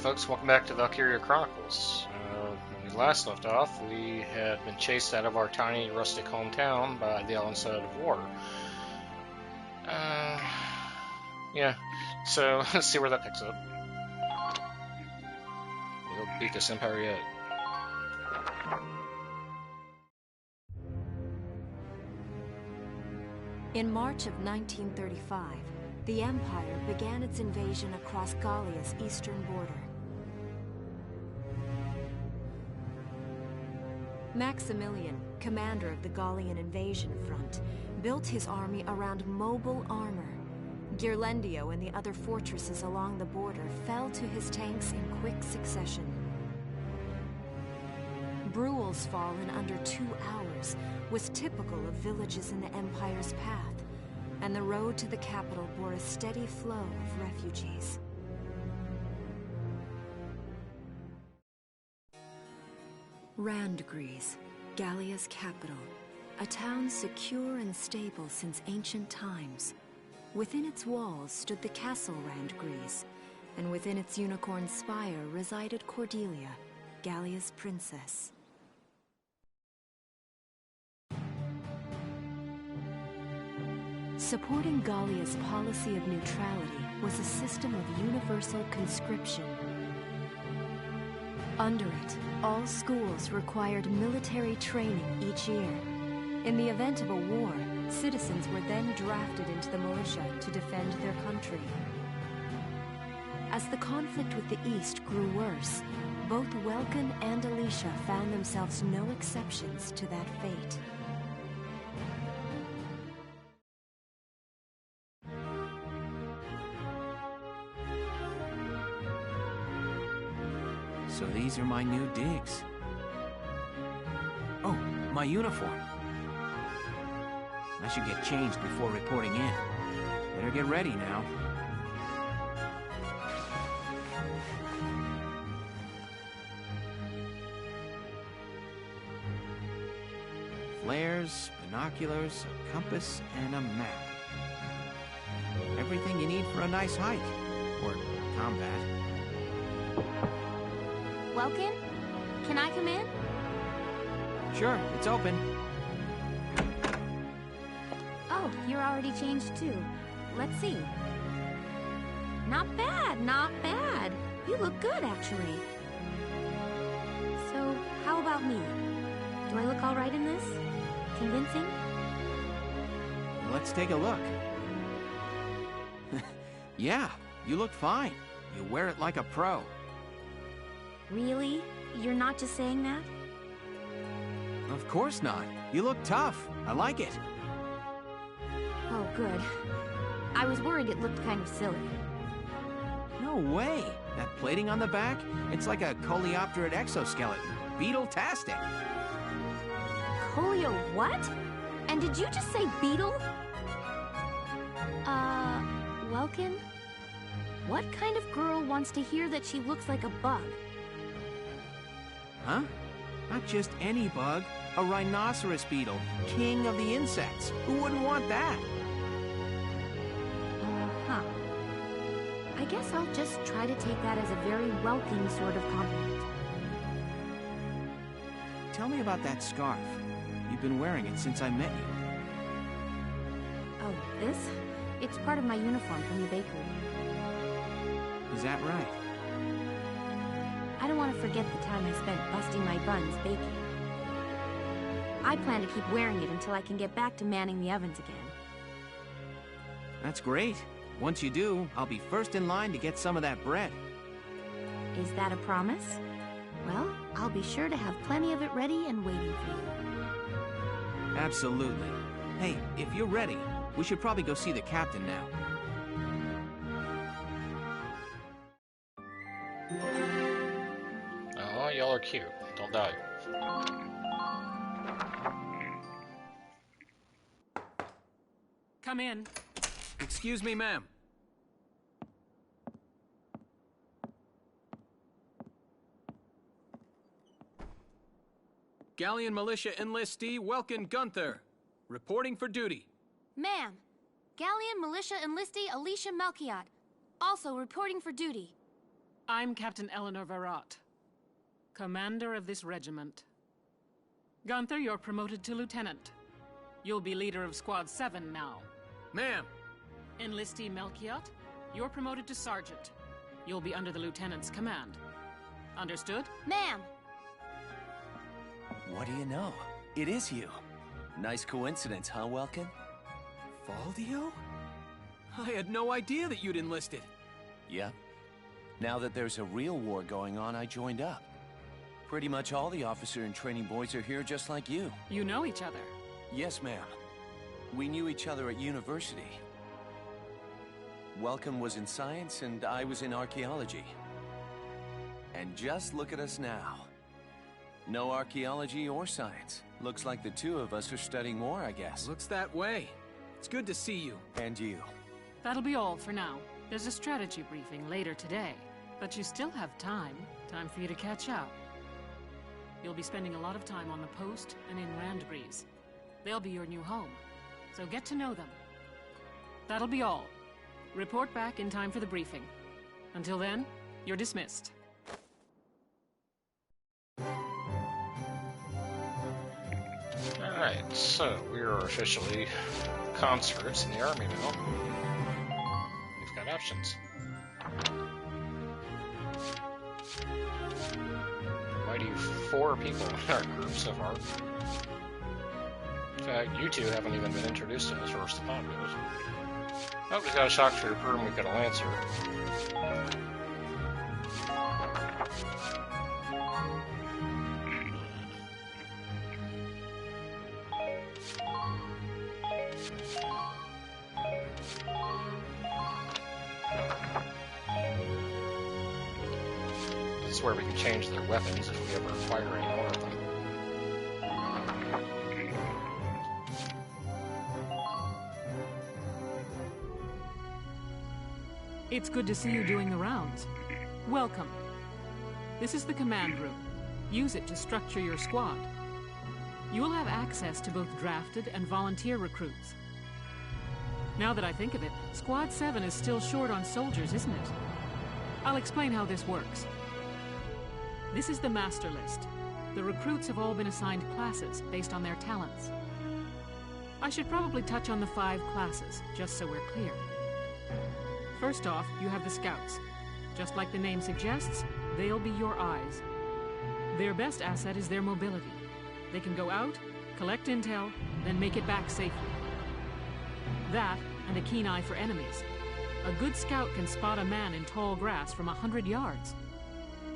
folks, welcome back to Valkyria Chronicles. When we last left off, we had been chased out of our tiny rustic hometown by the onset of war. Yeah, so let's see where that picks up. We'll beat this empire yet. In March of 1935, the Empire began its invasion across Gallia's eastern border. Maximilian, commander of the Gallian invasion front, built his army around mobile armor. Ghirlandaio and the other fortresses along the border fell to his tanks in quick succession. Bruhl's fall in under 2 hours was typical of villages in the Empire's path, and the road to the capital bore a steady flow of refugees. Randgries, Gallia's capital, a town secure and stable since ancient times. Within its walls stood the castle Randgries, and within its unicorn spire resided Cordelia, Gallia's princess. Supporting Gallia's policy of neutrality was a system of universal conscription. Under it, all schools required military training each year. In the event of a war, citizens were then drafted into the militia to defend their country. As the conflict with the East grew worse, both Welkin and Alicia found themselves no exceptions to that fate. So these are my new digs. Oh, my uniform. I should get changed before reporting in. Better get ready now. Flares, binoculars, a compass, and a map. Everything you need for a nice hike. Or combat. Welkin? Can I come in? Sure, it's open. Oh, you're already changed too. Let's see. Not bad, not bad. You look good, actually. So, how about me? Do I look all right in this? Convincing? Let's take a look. Yeah, you look fine. You wear it like a pro. Really? You're not just saying that? Of course not. You look tough. I like it. Oh, good. I was worried it looked kind of silly. No way. That plating on the back, it's like a coleopterate exoskeleton. Beetle-tastic. Colio what? And did you just say beetle? Welkin? What kind of girl wants to hear that she looks like a bug? Huh? Not just any bug. A rhinoceros beetle, king of the insects. Who wouldn't want that? Huh. I guess I'll just try to take that as a very welcoming sort of compliment. Tell me about that scarf. You've been wearing it since I met you. Oh, this? It's part of my uniform from the bakery. Is that right? I don't want to forget the time I spent busting my buns baking. I plan to keep wearing it until I can get back to manning the ovens again. That's great. Once you do, I'll be first in line to get some of that bread. Is that a promise? Well, I'll be sure to have plenty of it ready and waiting for you. Absolutely. Hey, if you're ready, we should probably go see the captain now. Oh, y'all are cute. Don't die. Come in. Excuse me, ma'am. Gallian militia enlistee Welkin Gunther, reporting for duty. Ma'am, Gallian militia enlistee Alicia Melchiot, also reporting for duty. I'm Captain Eleanor Varrot, commander of this regiment. Gunther, you're promoted to lieutenant. You'll be leader of Squad 7 now. Ma'am! Enlistee Melchiot, you're promoted to sergeant. You'll be under the lieutenant's command. Understood? Ma'am! What do you know? It is you. Nice coincidence, huh, Welkin? Valdio? I had no idea that you'd enlisted. Yep. Now that there's a real war going on, I joined up. Pretty much all the officer and training boys are here just like you. You know each other. Yes, ma'am. We knew each other at university. Welcome was in science and I was in archaeology. And just look at us now. No archaeology or science. Looks like the two of us are studying war, I guess. Looks that way. It's good to see you. And you. That'll be all for now. There's a strategy briefing later today. But you still have time. Time for you to catch up. You'll be spending a lot of time on the post and in Randbreeze. They'll be your new home. So get to know them. That'll be all. Report back in time for the briefing. Until then, you're dismissed. Alright, so we are officially conscripts in the army now. We've got options. Mighty 4 people in our group so far. In fact, you two haven't even been introduced in this first combat. Oh, we've got a shock trooper and we've got a lancer. This is where we can change their weapons if we ever acquire any more of them. It's good to see you doing the rounds. Welcome. This is the command room. Use it to structure your squad. You will have access to both drafted and volunteer recruits. Now that I think of it, Squad 7 is still short on soldiers, isn't it? I'll explain how this works. This is the master list. The recruits have all been assigned classes based on their talents. I should probably touch on the 5 classes, just so we're clear. First off, you have the scouts. Just like the name suggests, they'll be your eyes. Their best asset is their mobility. They can go out, collect intel, then make it back safely. That, and a keen eye for enemies. A good scout can spot a man in tall grass from 100 yards.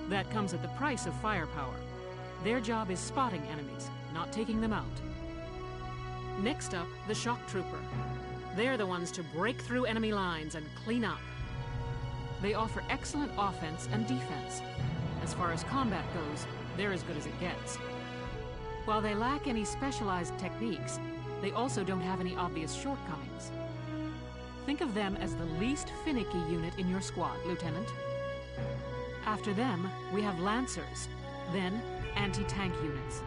That comes at the price of firepower. Their job is spotting enemies, not taking them out. Next up, the shock trooper. They're the ones to break through enemy lines and clean up. They offer excellent offense and defense. As far as combat goes, they're as good as it gets. While they lack any specialized techniques, they also don't have any obvious shortcomings. Think of them as the least finicky unit in your squad, Lieutenant. After them, we have Lancers, then anti-tank units.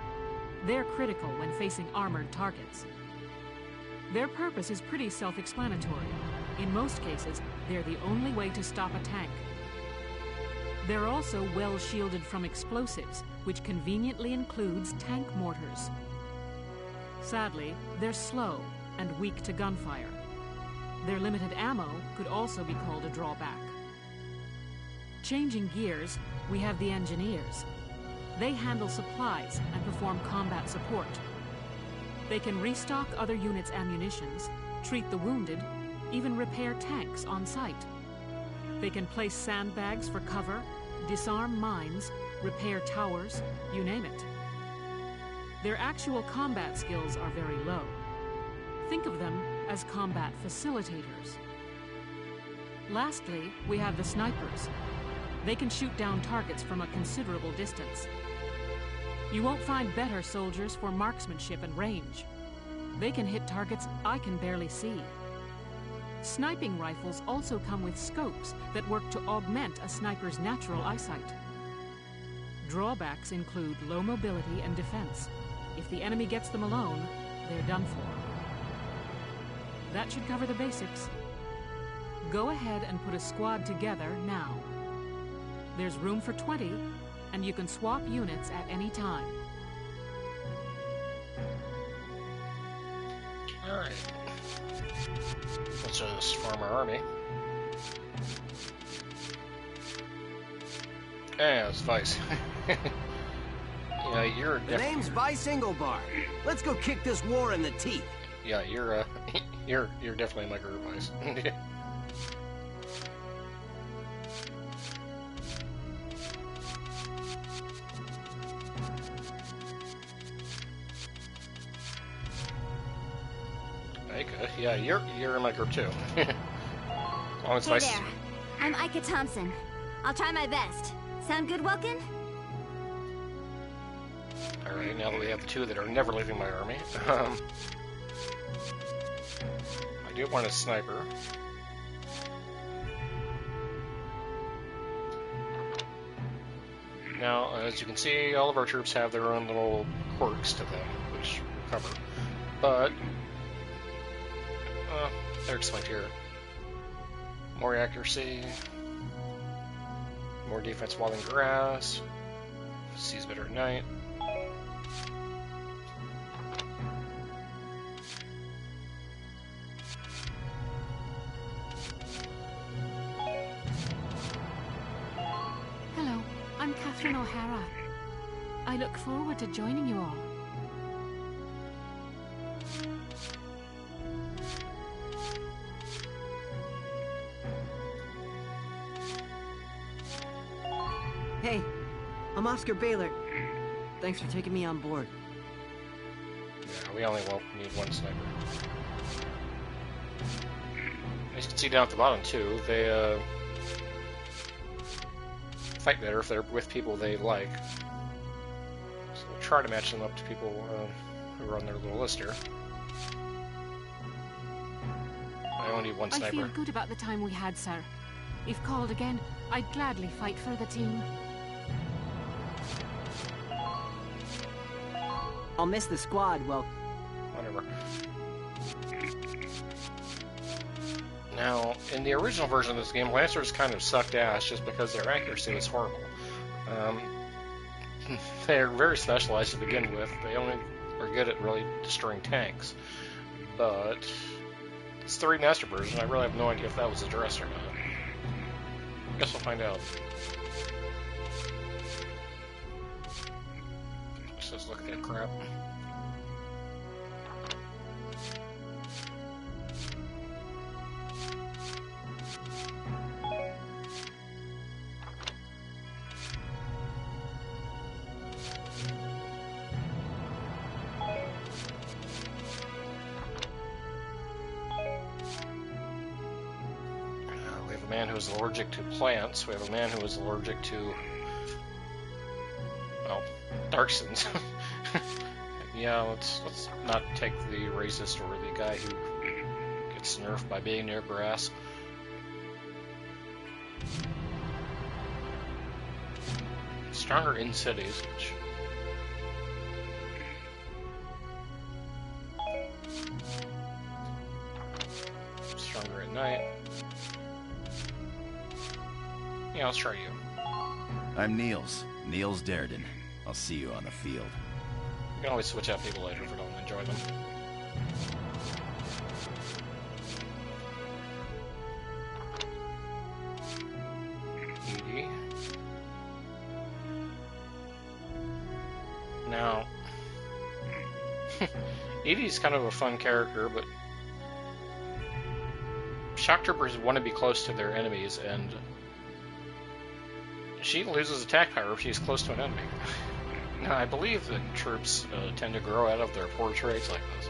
They're critical when facing armored targets. Their purpose is pretty self-explanatory. In most cases, they're the only way to stop a tank. They're also well shielded from explosives, which conveniently includes tank mortars. Sadly, they're slow and weak to gunfire. Their limited ammo could also be called a drawback. Changing gears, we have the engineers. They handle supplies and perform combat support. They can restock other units' ammunitions, treat the wounded, even repair tanks on site. They can place sandbags for cover, disarm mines, repair towers, you name it. Their actual combat skills are very low. Think of them as combat facilitators. Lastly, we have the snipers. They can shoot down targets from a considerable distance. You won't find better soldiers for marksmanship and range. They can hit targets I can barely see. Sniping rifles also come with scopes that work to augment a sniper's natural eyesight. Drawbacks include low mobility and defense. If the enemy gets them alone, they're done for. That should cover the basics. Go ahead and put a squad together now. There's room for 20, and you can swap units at any time. Alright. Let's just form our army. Yeah, it's Vice. Yeah, you're The name's Vice Inglebar. Let's go kick this war in the teeth. Yeah, you're you're definitely in my group, Vice. Yeah, you're in my group too. As long as Hey Vice. there. I'm Ika Thompson. I'll try my best. Sound good, Welkin? Alright, now that we have the two that are never leaving my army. I do want a sniper. Now, as you can see, all of our troops have their own little quirks to them, which we'll cover. But they're explained here. More accuracy, more defense while in grass, sees better at night. Hello, I'm Catherine O'Hara. I look forward to joining you all. Hey, I'm Oscar Baylor. Thanks for taking me on board. Yeah, we only need one sniper. As you can see down at the bottom too, they fight better if they're with people they like. So we'll try to match them up to people who are on their little list here. I only need one I sniper. feel good about the time we had, sir. If called again, I'd gladly fight for the team. I'll miss the squad, well... Whatever. Now, in the original version of this game, Lancers kind of sucked ass just because their accuracy was horrible. They're very specialized to begin with. They only are good at really destroying tanks. But it's the remastered version. I really have no idea if that was addressed or not. Guess we'll find out. Let's just look at that crap. We have a man who is allergic to plants. We have a man who is allergic to, well, Darksons. Yeah, let's not take the racist or the guy who gets nerfed by being near grass. Stronger in cities, which stronger at night. Yeah, let's try you. I'm Niels Darden. I'll see you on the field. We can always switch out people later if we don't enjoy them. Edie. Now, Edie's kind of a fun character, but shock troopers want to be close to their enemies, and she loses attack power if she's close to an enemy. Now, I believe that troops tend to grow out of their poor traits like this.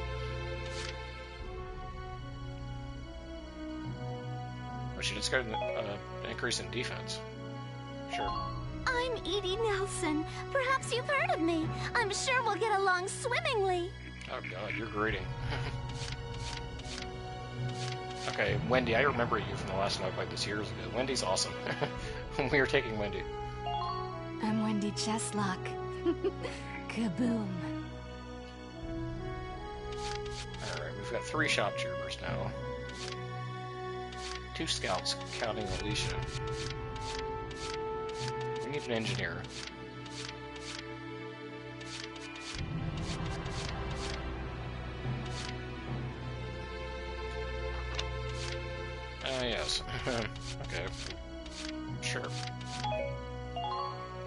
But she just got an increase in defense. Sure. I'm Edie Nelson. Perhaps you've heard of me. I'm sure we'll get along swimmingly. Oh god, you're greeting. Okay, Wendy, I remember you from the last time I played this years ago. Wendy's awesome. We are taking Wendy. I'm Wendy Cheslock. Kaboom. Alright, we've got 3 shock troopers now. 2 scouts, counting Alicia. We need an engineer. Yes. Okay. Sure.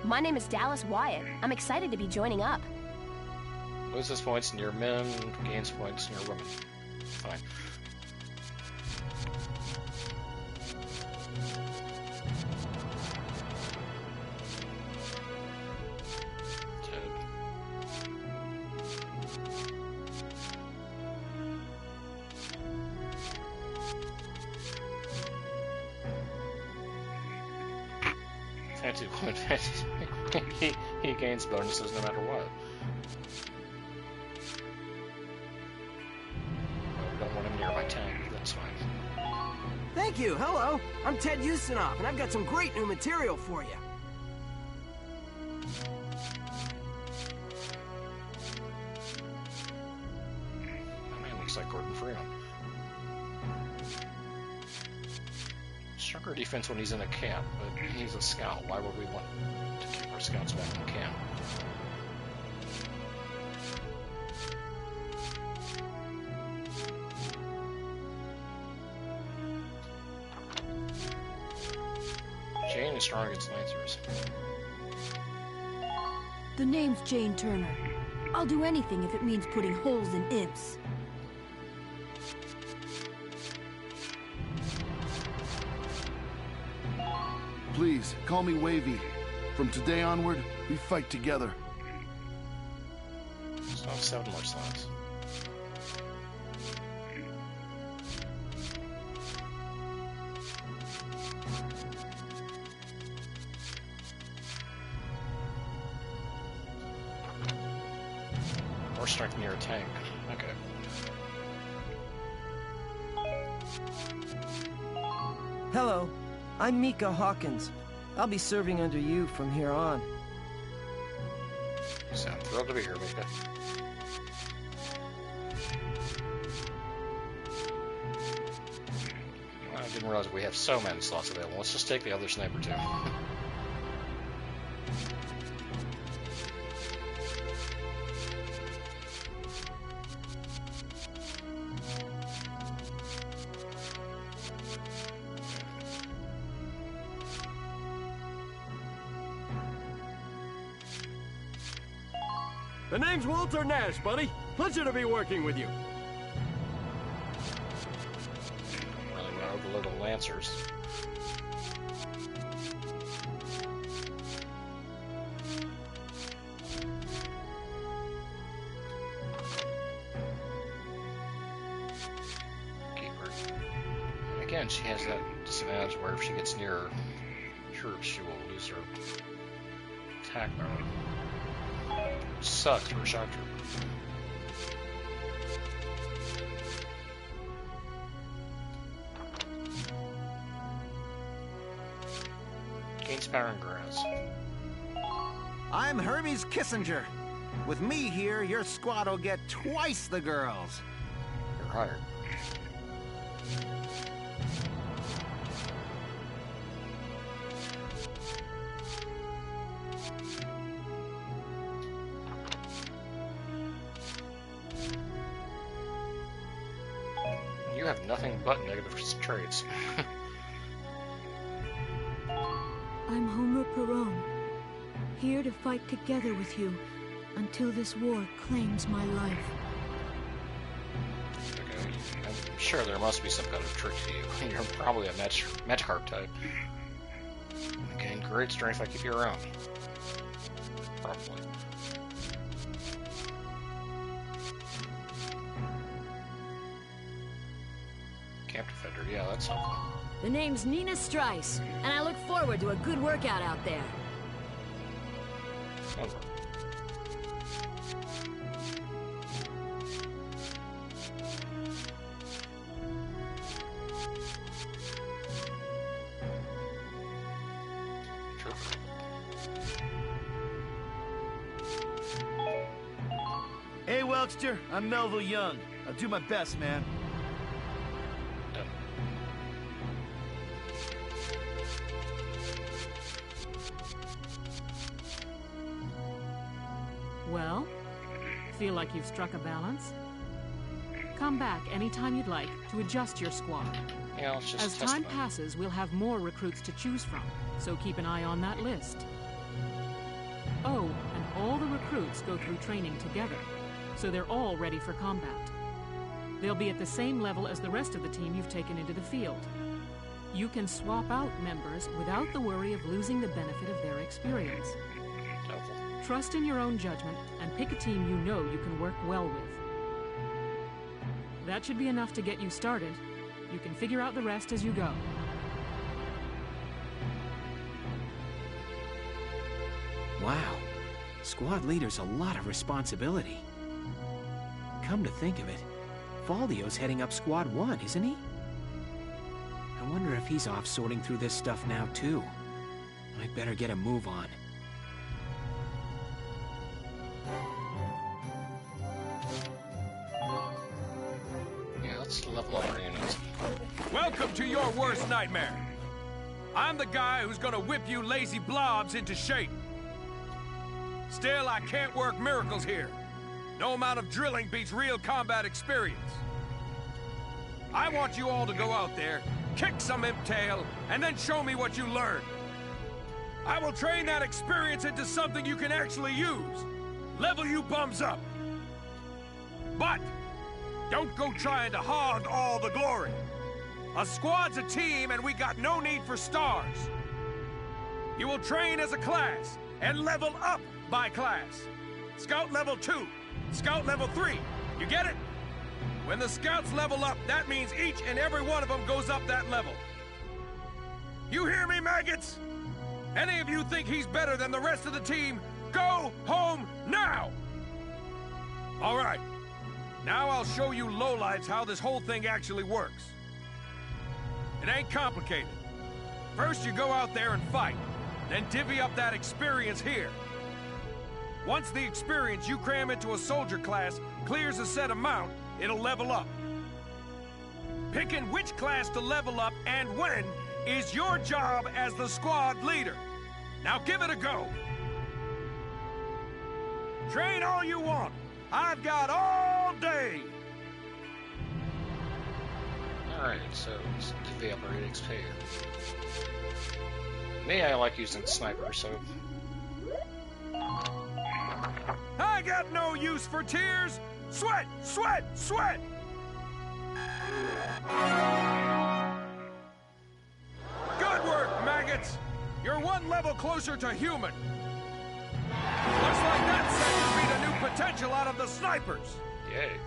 My name is Dallas Wyatt. I'm excited to be joining up. Loses points near men, gains points near women. Fine. he gains bonuses no matter what. Well, we don't want him near my tank, that's fine. Thank you. Hello. I'm Ted Ustinov, and I've got some great new material for you. That man looks like Gordon Freeman. Stronger defense when he's in a camp, but he's a scout. Why would we want to keep our scouts back in camp? Jane is strong against Lancers. The name's Jane Turner. I'll do anything if it means putting holes in imps. Please, call me Wavy. From today onward, we fight together. Still have 7 more slots. More strength near a tank. Okay. Hello. I'm Mika Hawkins. I'll be serving under you from here on. You sound thrilled to be here, Mika. Well, I didn't realize we have so many slots available. Let's just take the other sniper too. The name's Walter Nash, buddy. Pleasure to be working with you. Really want to overload the Lancers. Keep her. Again, she has that disadvantage where if she gets near troops, she will lose her attack power. Sucks for a shock trooper. Gains power and grass. I'm Hermes Kissinger. With me here, your squad will get twice the girls. You're hired. You have nothing but negative traits. I'm Homer Perone, here to fight together with you until this war claims my life. Okay. I'm sure there must be some kind of trick to you. You're probably a Magikarp type. You gain great strength if I keep you around. Probably. Camp Defender, yeah, that's something. The name's Nina Strice, and I look forward to a good workout out there. Over. Hey, Welkster, I'm Melville Young. I'll do my best, man. Done. Well, feel like you've struck a balance? Come back anytime you'd like to adjust your squad. Yeah, let's just As time passes, we'll have more recruits to choose from, so keep an eye on that list. Oh, and all the recruits go through training together, so they're all ready for combat. They'll be at the same level as the rest of the team you've taken into the field. You can swap out members without the worry of losing the benefit of their experience. Trust in your own judgment and pick a team you know you can work well with. That should be enough to get you started. You can figure out the rest as you go. Wow. Squad leader's a lot of responsibility. Come to think of it, Valdio's heading up Squad 1, isn't he? I wonder if he's off sorting through this stuff now, too. I'd better get a move on. Yeah, let's level up our units. Welcome to your worst nightmare. I'm the guy who's gonna whip you lazy blobs into shape. Still, I can't work miracles here. No amount of drilling beats real combat experience. I want you all to go out there, kick some imp tail, and then show me what you learned. I will train that experience into something you can actually use. Level you bums up. But don't go trying to hog all the glory. A squad's a team, and we got no need for stars. You will train as a class and level up by class. Scout level 2, Scout level 3. You get it? When the scouts level up, that means each and every one of them goes up that level. You hear me, maggots? Any of you think he's better than the rest of the team, go home now! All right. Now I'll show you lowlights how this whole thing actually works. It ain't complicated. First you go out there and fight, then divvy up that experience here. Once the experience you cram into a soldier class clears a set amount, it'll level up. Picking which class to level up and when is your job as the squad leader. Now give it a go. Train all you want. I've got all day. Alright, so let's divvy up our XP. Me, I like using sniper, so... I got no use for tears! Sweat! Sweat! Sweat! Good work, maggots! You're one level closer to human. Looks like that sector beat a new potential out of the snipers. Yay.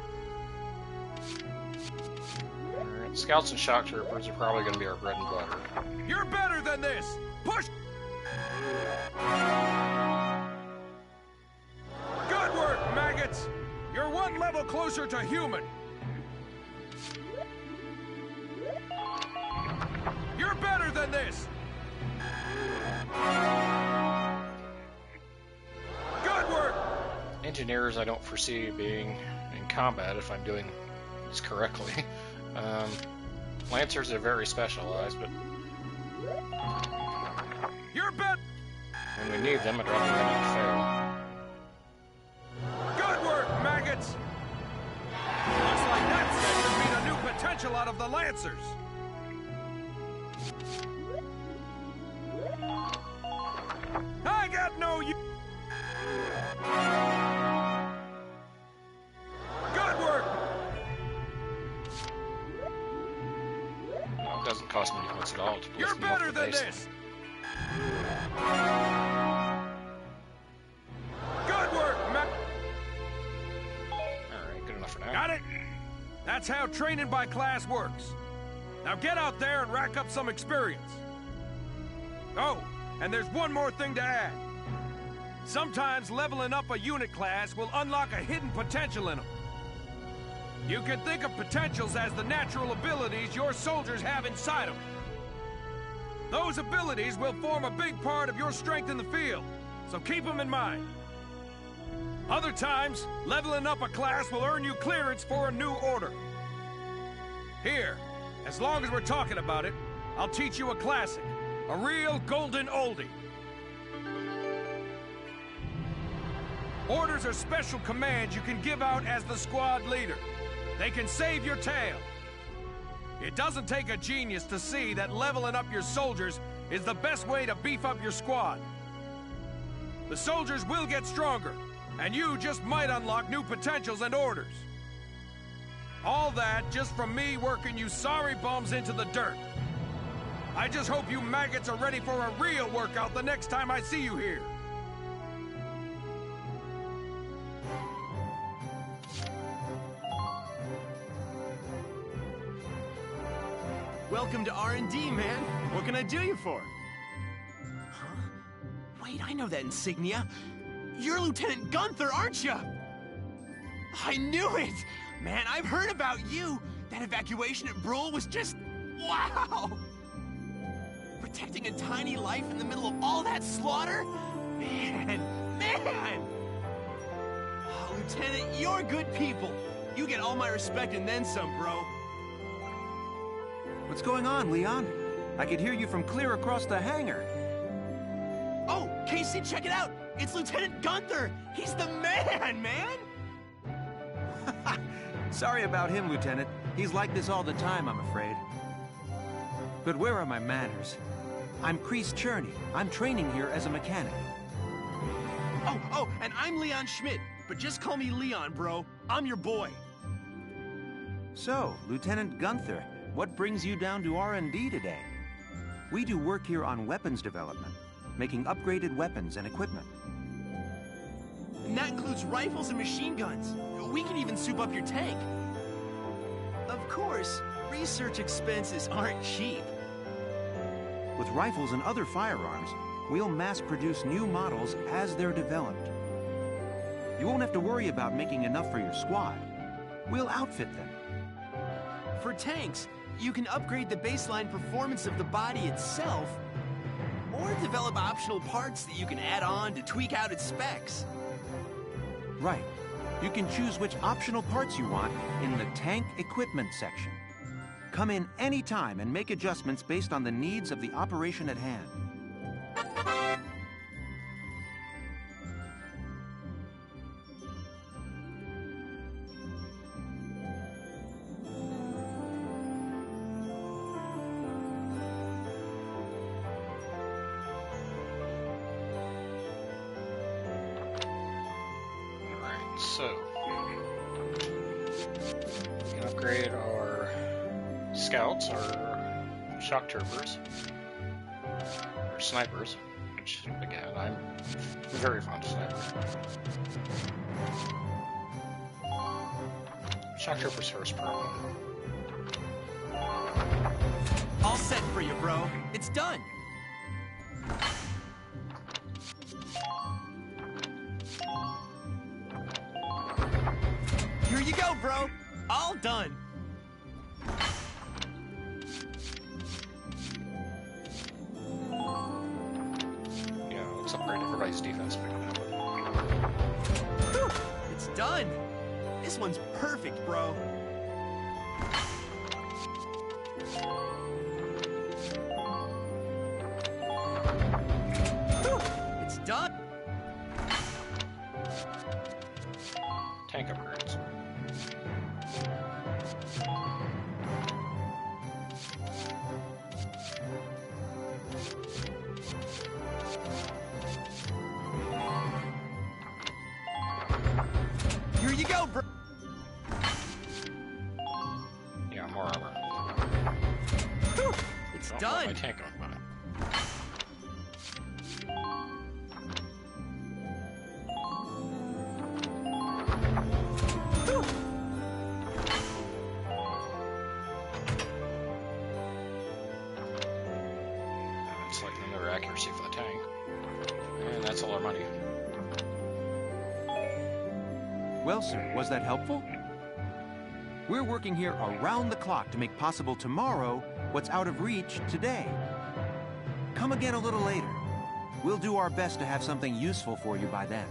Alright, scouts and shock troopers are probably going to be our bread and butter. You're better than this! Push! Good work, maggots! You're one level closer to human. You're better than this! Good work! Engineers I don't foresee being in combat if I'm doing this correctly. Lancers are very specialized, but... You're better! When we need them, I'd rather them not fail. Good work, maggots! Looks like that sector beat a new potential out of the Lancers. I got no you. Good work! Well, it doesn't cost many points at all to You're better than this! Good work, Mac. Alright, good enough for now. Got it? That's how training by class works. Now get out there and rack up some experience. Oh, and there's one more thing to add. Sometimes leveling up a unit class will unlock a hidden potential in them. You can think of potentials as the natural abilities your soldiers have inside them. Those abilities will form a big part of your strength in the field, so keep them in mind. Other times, leveling up a class will earn you clearance for a new order. Here, as long as we're talking about it, I'll teach you a classic, a real golden oldie. Orders are special commands you can give out as the squad leader. They can save your tail. It doesn't take a genius to see that leveling up your soldiers is the best way to beef up your squad. The soldiers will get stronger, and you just might unlock new potentials and orders. All that just from me working you sorry bums into the dirt. I just hope you maggots are ready for a real workout the next time I see you here. Welcome to R&D, man. What can I do you for? Huh? Wait, I know that insignia. You're Lieutenant Gunther, aren't you? I knew it! Man, I've heard about you. That evacuation at Brule was just... wow! Protecting a tiny life in the middle of all that slaughter? Man! Oh, Lieutenant, you're good people. You get all my respect and then some, bro. What's going on, Leon? I could hear you from clear across the hangar. Oh, Casey, check it out! It's Lieutenant Gunther! He's the man! Sorry about him, Lieutenant. He's like this all the time, I'm afraid. But where are my manners? I'm Kreese Cherney. I'm training here as a mechanic. Oh, and I'm Leon Schmidt. But just call me Leon, bro. I'm your boy. So, Lieutenant Gunther, what brings you down to R&D today? We do work here on weapons development, making upgraded weapons and equipment. And that includes rifles and machine guns. We can even soup up your tank. Of course, research expenses aren't cheap. With rifles and other firearms, we'll mass-produce new models as they're developed. You won't have to worry about making enough for your squad. We'll outfit them. For tanks, you can upgrade the baseline performance of the body itself, or develop optional parts that you can add on to tweak out its specs. Right. You can choose which optional parts you want in the tank equipment section. Come in any time and make adjustments based on the needs of the operation at hand. So, we can upgrade our scouts, our shock troopers, our snipers, which, again, I'm very fond of snipers. Shock troopers first, pro. All set for you, bro. It's done. Here you go, bro. All done. Yeah, let's upgrade everybody's defense. Whew, it's done. This one's perfect, bro. Whew, it's done. Tank upgrades. Here you go, bro. Yeah, more armor. Whew, it's Don't done. let my tank on. Whew. It's like another accuracy for the tank. And that's all our money. Well, sir, was that helpful? We're working here around the clock to make possible tomorrow what's out of reach today. Come again a little later. We'll do our best to have something useful for you by then.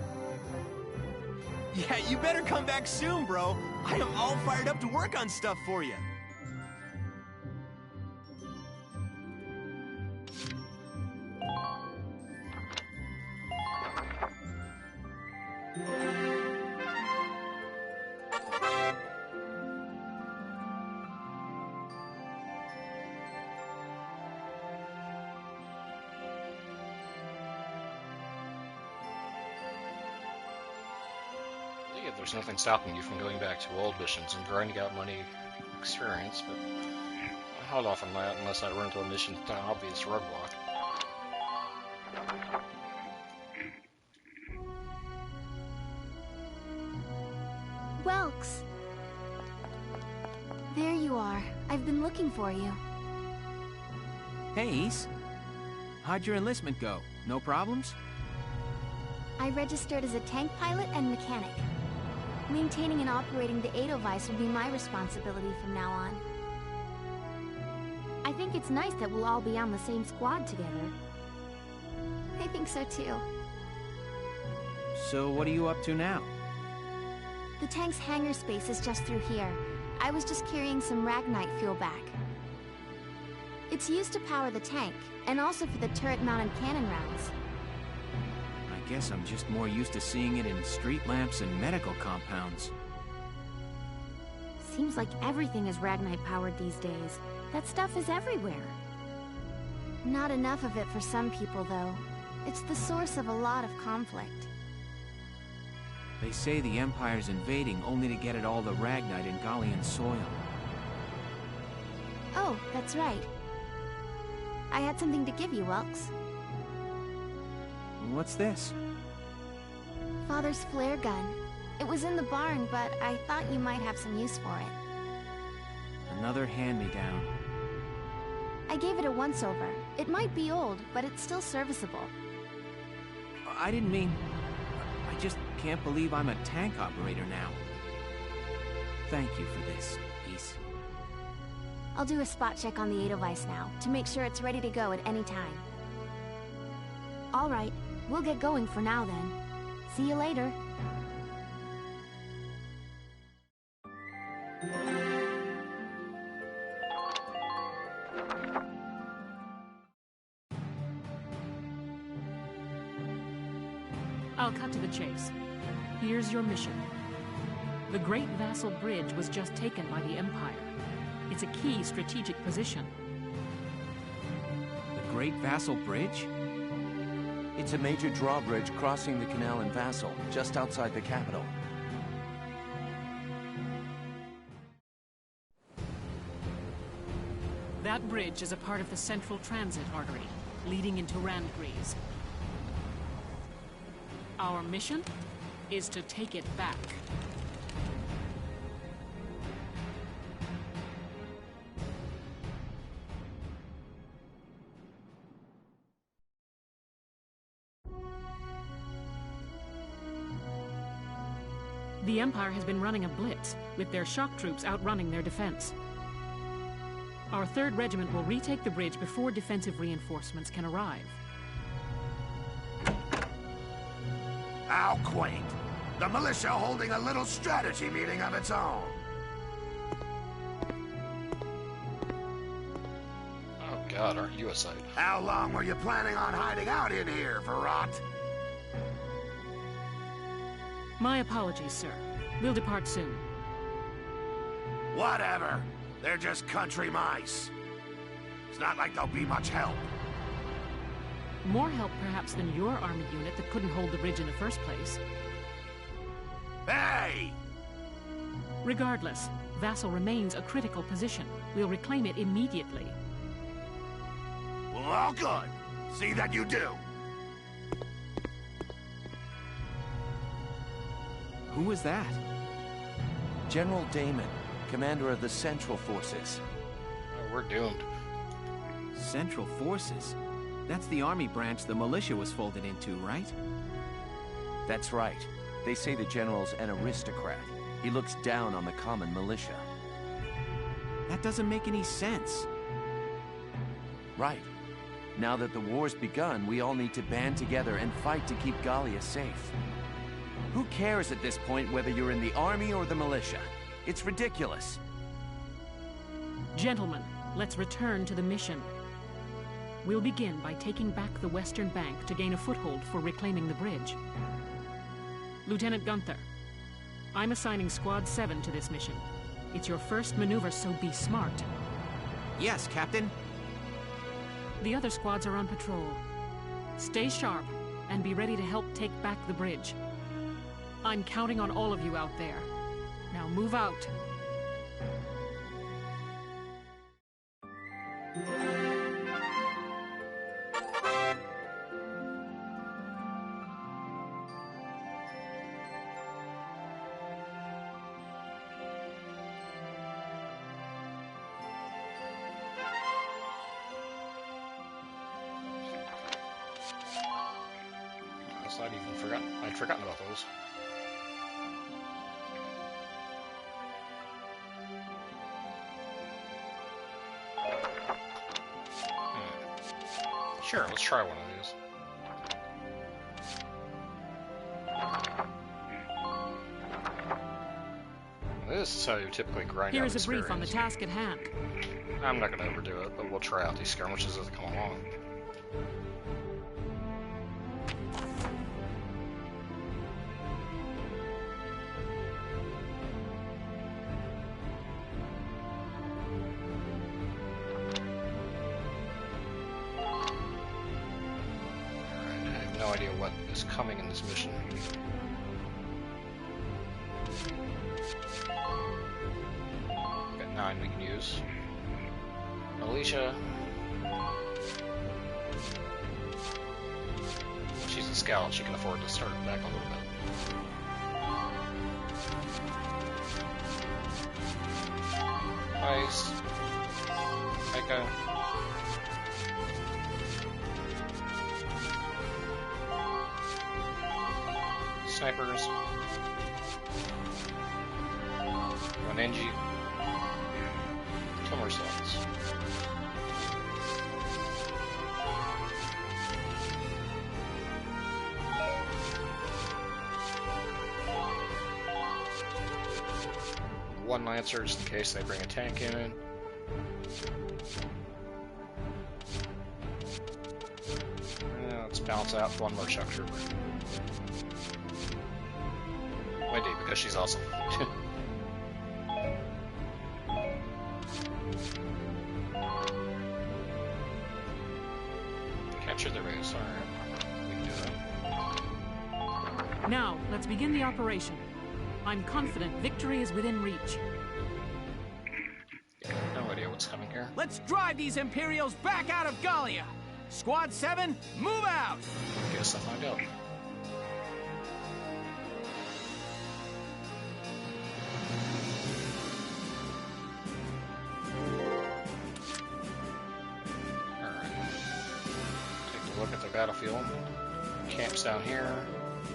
Yeah, you better come back soon, bro. I am all fired up to work on stuff for you. Yeah, there's nothing stopping you from going back to old missions and grinding out money experience, but I'll hold off on that unless I run into a mission with an obvious roadblock. Welks! There you are. I've been looking for you. Hey, Ace. How'd your enlistment go? No problems? I registered as a tank pilot and mechanic. Maintaining and operating the Edelweiss will be my responsibility from now on. I think it's nice that we'll all be on the same squad together. I think so too. So what are you up to now? The tank's hangar space is just through here. I was just carrying some Ragnite fuel back. It's used to power the tank, and also for the turret-mounted cannon rounds. I guess I'm just more used to seeing it in street lamps and medical compounds. Seems like everything is Ragnite-powered these days. That stuff is everywhere. Not enough of it for some people, though. It's the source of a lot of conflict. They say the Empire's invading only to get at all the Ragnite in Gallian soil. Oh, that's right. I had something to give you, Welks. What's this? Father's flare gun. It was in the barn, but I thought you might have some use for it. Another hand-me-down. I gave it a once-over. It might be old, but it's still serviceable. I didn't mean... I just can't believe I'm a tank operator now. Thank you for this, Ace. I'll do a spot check on the Edelweiss now, to make sure it's ready to go at any time. All right, we'll get going for now then. See you later. I'll cut to the chase. Here's your mission. The Great Vassal Bridge was just taken by the Empire. It's a key strategic position. The Great Vassal Bridge? It's a major drawbridge crossing the canal in Vassal, just outside the capital. That bridge is a part of the central transit artery, leading into Randgries. Our mission is to take it back. The Empire has been running a blitz, with their shock troops outrunning their defense. Our 3rd Regiment will retake the bridge before defensive reinforcements can arrive. How quaint. The militia holding a little strategy meeting of its own. Oh god, aren't you a sight? How long were you planning on hiding out in here, Verrot? My apologies, sir. We'll depart soon. Whatever. They're just country mice. It's not like they'll be much help. More help, perhaps, than your army unit that couldn't hold the bridge in the first place. Hey! Regardless, Vassal remains a critical position. We'll reclaim it immediately. Well, all good. See that you do. Who was that? General Damon, commander of the Central Forces. Oh, we're doomed. Central Forces? That's the army branch the militia was folded into, right? That's right. They say the general's an aristocrat. He looks down on the common militia. That doesn't make any sense. Right. Now that the war's begun, we all need to band together and fight to keep Gallia safe. Who cares at this point whether you're in the army or the militia? It's ridiculous. Gentlemen, let's return to the mission. We'll begin by taking back the western bank to gain a foothold for reclaiming the bridge. Lieutenant Gunther, I'm assigning Squad 7 to this mission. It's your first maneuver, so be smart. Yes, Captain. The other squads are on patrol. Stay sharp and be ready to help take back the bridge. I'm counting on all of you out there. Now move out. I'd forgotten about those. Sure, let's try one of these. This is how you typically grind out Here's a experience. brief on the task at hand. I'm not going to overdo it, but we'll try out these skirmishes as they come along. No idea what is coming in this mission. Got 9 we can use. Alicia. She's a scout, she can afford to start back a little bit. Nice. Okay. Snipers. One NG. Kill ourselves. One Lancer just in case they bring a tank in. Let's balance out one more Shock Trooper. Wendy, because she's awesome. Capture the base, alright. We can do that. Now, let's begin the operation. I'm confident victory is within reach. Yeah, no idea what's coming here. Let's drive these Imperials back out of Gallia! Squad 7, move out! Guess I'll find out. Look at the battlefield. Camps down here.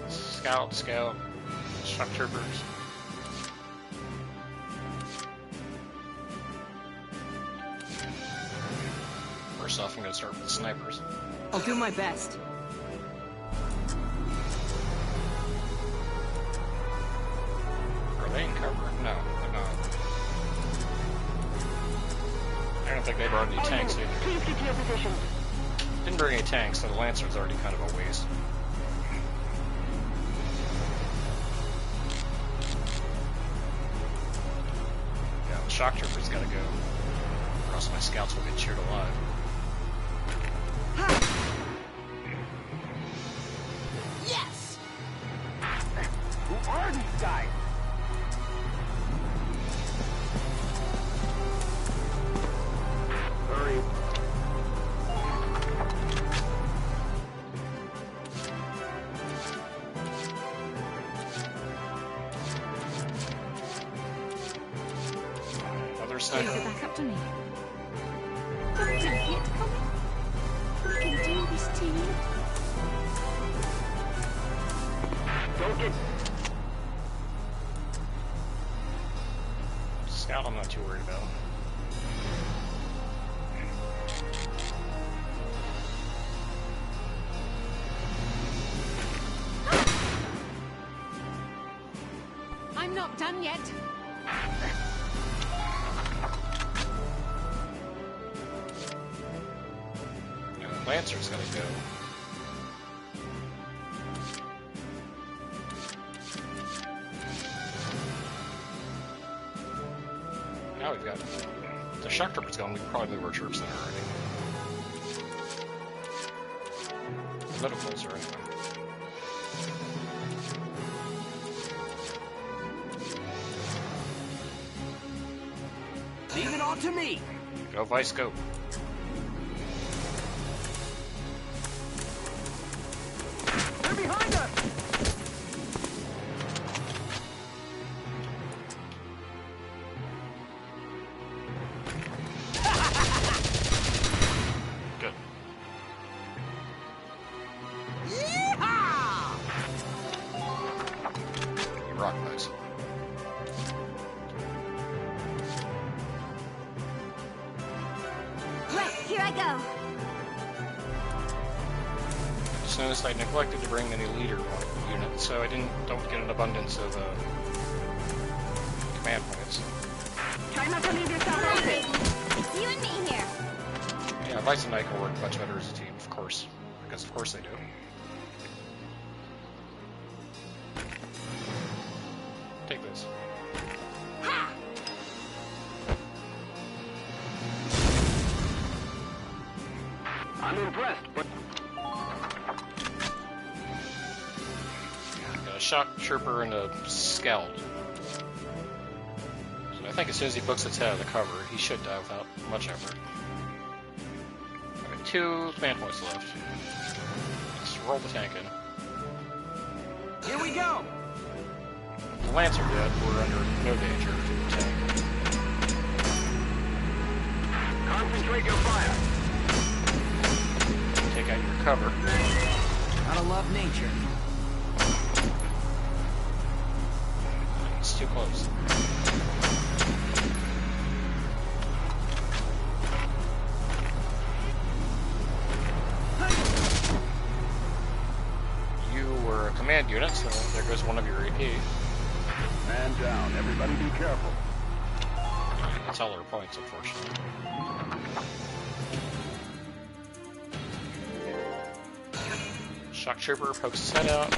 Scout, shock troopers. First off, I'm going to start with the snipers. I'll do my best. Are they in cover? No, they're not. I don't think they brought any tanks either. Please get to your positions. Didn't bring any tanks, so the Lancer's already kind of a waste. Yeah, the shock trooper's gotta go. Or else my scouts will get cheered alive. Yes! Who are these guys? Hurry. Leave it back up to me. Don't take it, come on. We can do this, team. Don't get... Scout I'm not too worried about. I'm not done yet. Lancer's gonna go. Now we've got the shock troopers going. We can probably move our troops in already. A little closer anyway. all to me. Go, Vice, go. They're behind us. Good. Yeehaw! You rock, Vice. Right, here I go. As soon as I neglected to bring any leader units, so I don't get an abundance of command points. Try not to leave yourself open. It's you and me here. Yeah, Vice and I can work much better as a team, of course. Because of course they do. Take this. I'm impressed, but Got a shock trooper and a scald. So I think as soon as he books its head out of the cover, he should die without much effort. Alright, 2 command points left. Let's roll the tank in. here we go. The Lancer dead, we're under no danger from the tank. Concentrate your fire. Take out your cover. Gotta love nature. It's too close. You were a command unit, so there goes one of your AP. Man down. Everybody be careful. That's all our points, unfortunately. Shock trooper pokes his head out.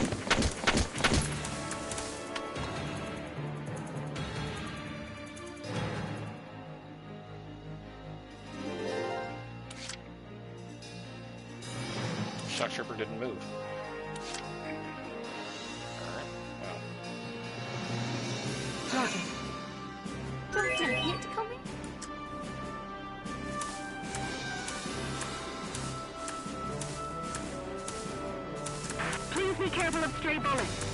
Shock trooper didn't move. Alright, well. Roger. Don't hit coming. Please be careful of stray bullets.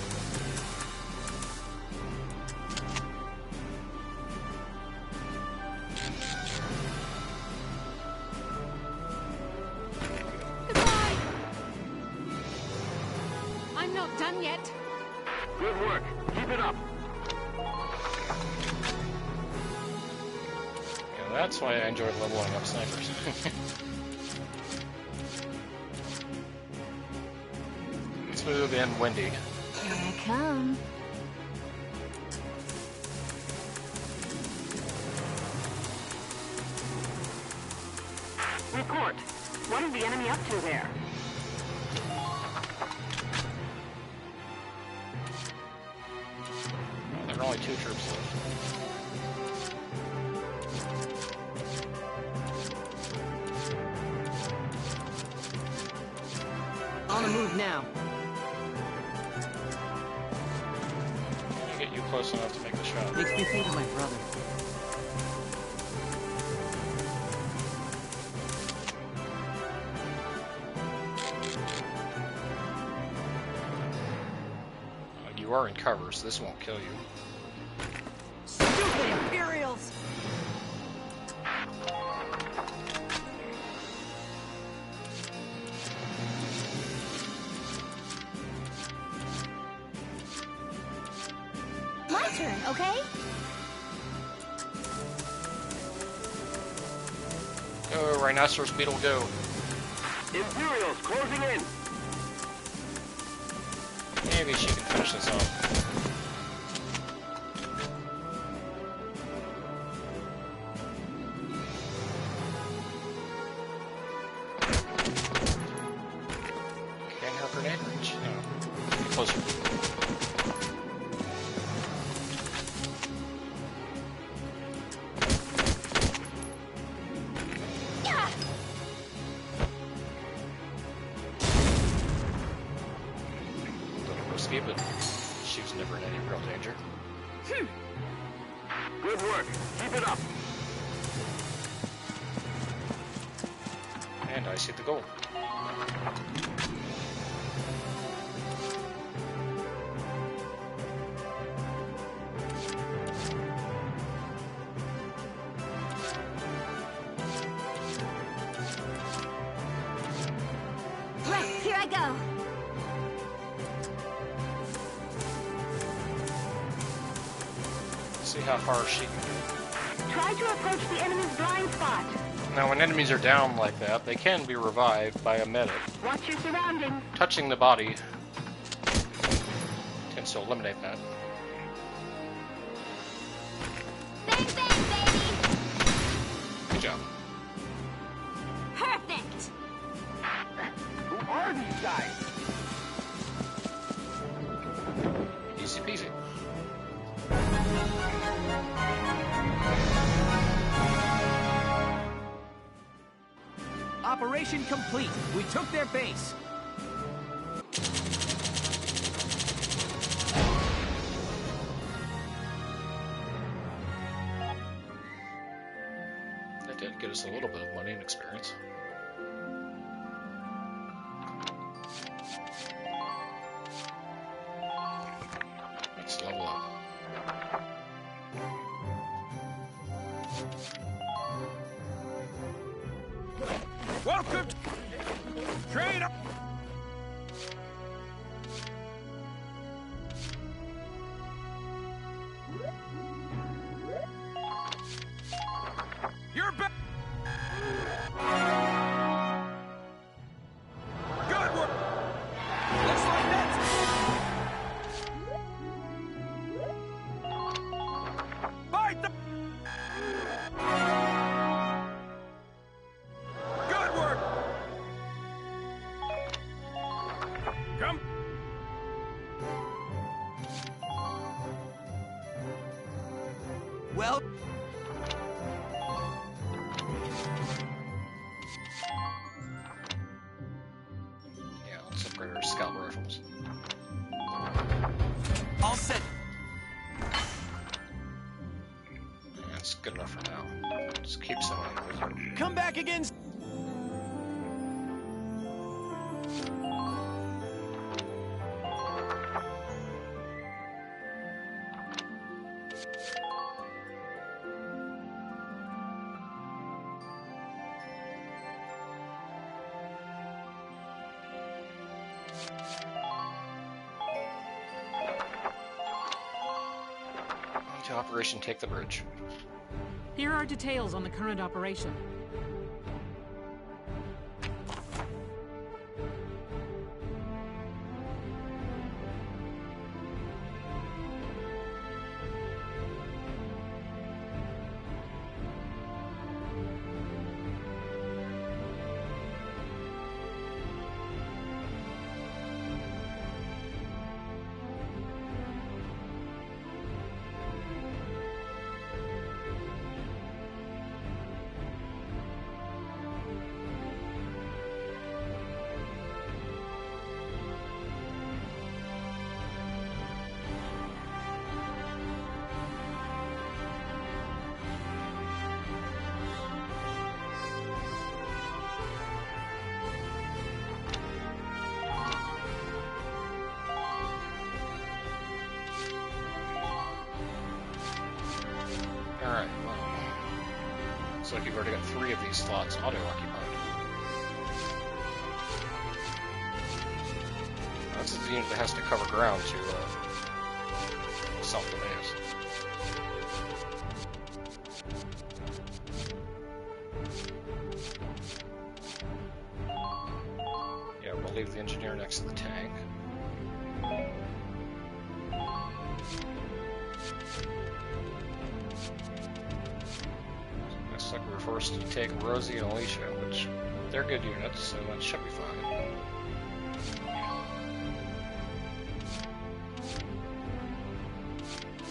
Goodbye. I'm not done yet. Good work. Keep it up. Yeah, that's why I enjoy leveling up snipers. Let's move in Wendy. Here I come. Report. What is the enemy up to there? Well, there are only 2 troops left. On the move now. Can I get you close enough to make the shot? Makes me think of my brother. You are in cover, so this won't kill you. Stupid Imperials! My turn, okay? Go, Rhinoceros Beetle, go. Imperials closing in. Maybe she can finish this off. Can her grenade reach? No. Get closer. Escape it. She was never in any real danger. Good work. Keep it up. And I see the goal. Right, here I go. See how far she can get. Try to approach the enemy's blind spot. Now, when enemies are down like that, they can be revived by a medic. Watch your surroundings. Touching the body tends to eliminate that. Bang, bang, baby! Good job. Perfect! Who are these guys? Easy peasy. Operation complete. We took their base. That did get us a little bit of money and experience. Let's level up. Welcome to train up. You're back. Good work. Looks like that's fight the. Good work. Come. Well, Yeah, let's upgrade our scout rifles. all set. That's good enough for now. Just keep sending it. Come back again. To Operation Take the Bridge. Here are details on the current operation. Alright, well. Looks like you've already got 3 of these slots auto-occupied. This is the unit that has to cover ground to assault the base. Yeah, we'll leave the engineer next to the tank. Looks like we're forced to take Rosie and Alicia, which they're good units, so that should be fine.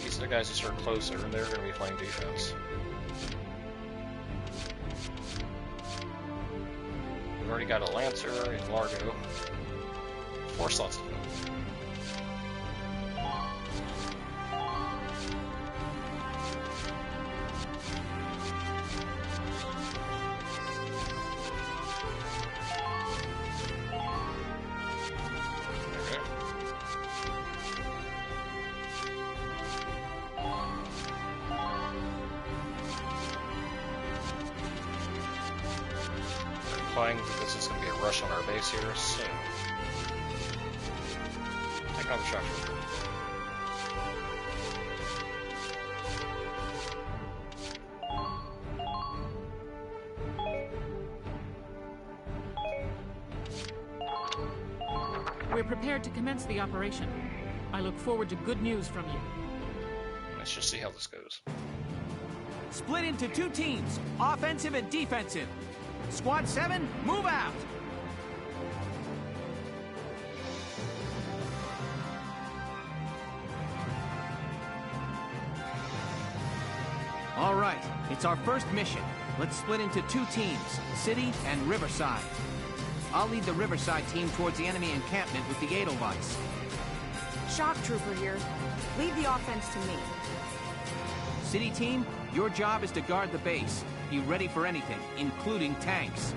These are the guys who are closer, and they're going to be playing defense. We've already got a Lancer in Largo. 4 slots to go. implying that this is going to be a rush on our base here, so take another shock trooper. We're prepared to commence the operation. I look forward to good news from you. Let's just see how this goes. Split into 2 teams, offensive and defensive. Squad 7, move out! All right, it's our first mission. Let's split into 2 teams, City and Riverside. I'll lead the Riverside team towards the enemy encampment with the Edelweiss. Shock Trooper here. Leave the offense to me. City team, your job is to guard the base. Be ready for anything, including tanks.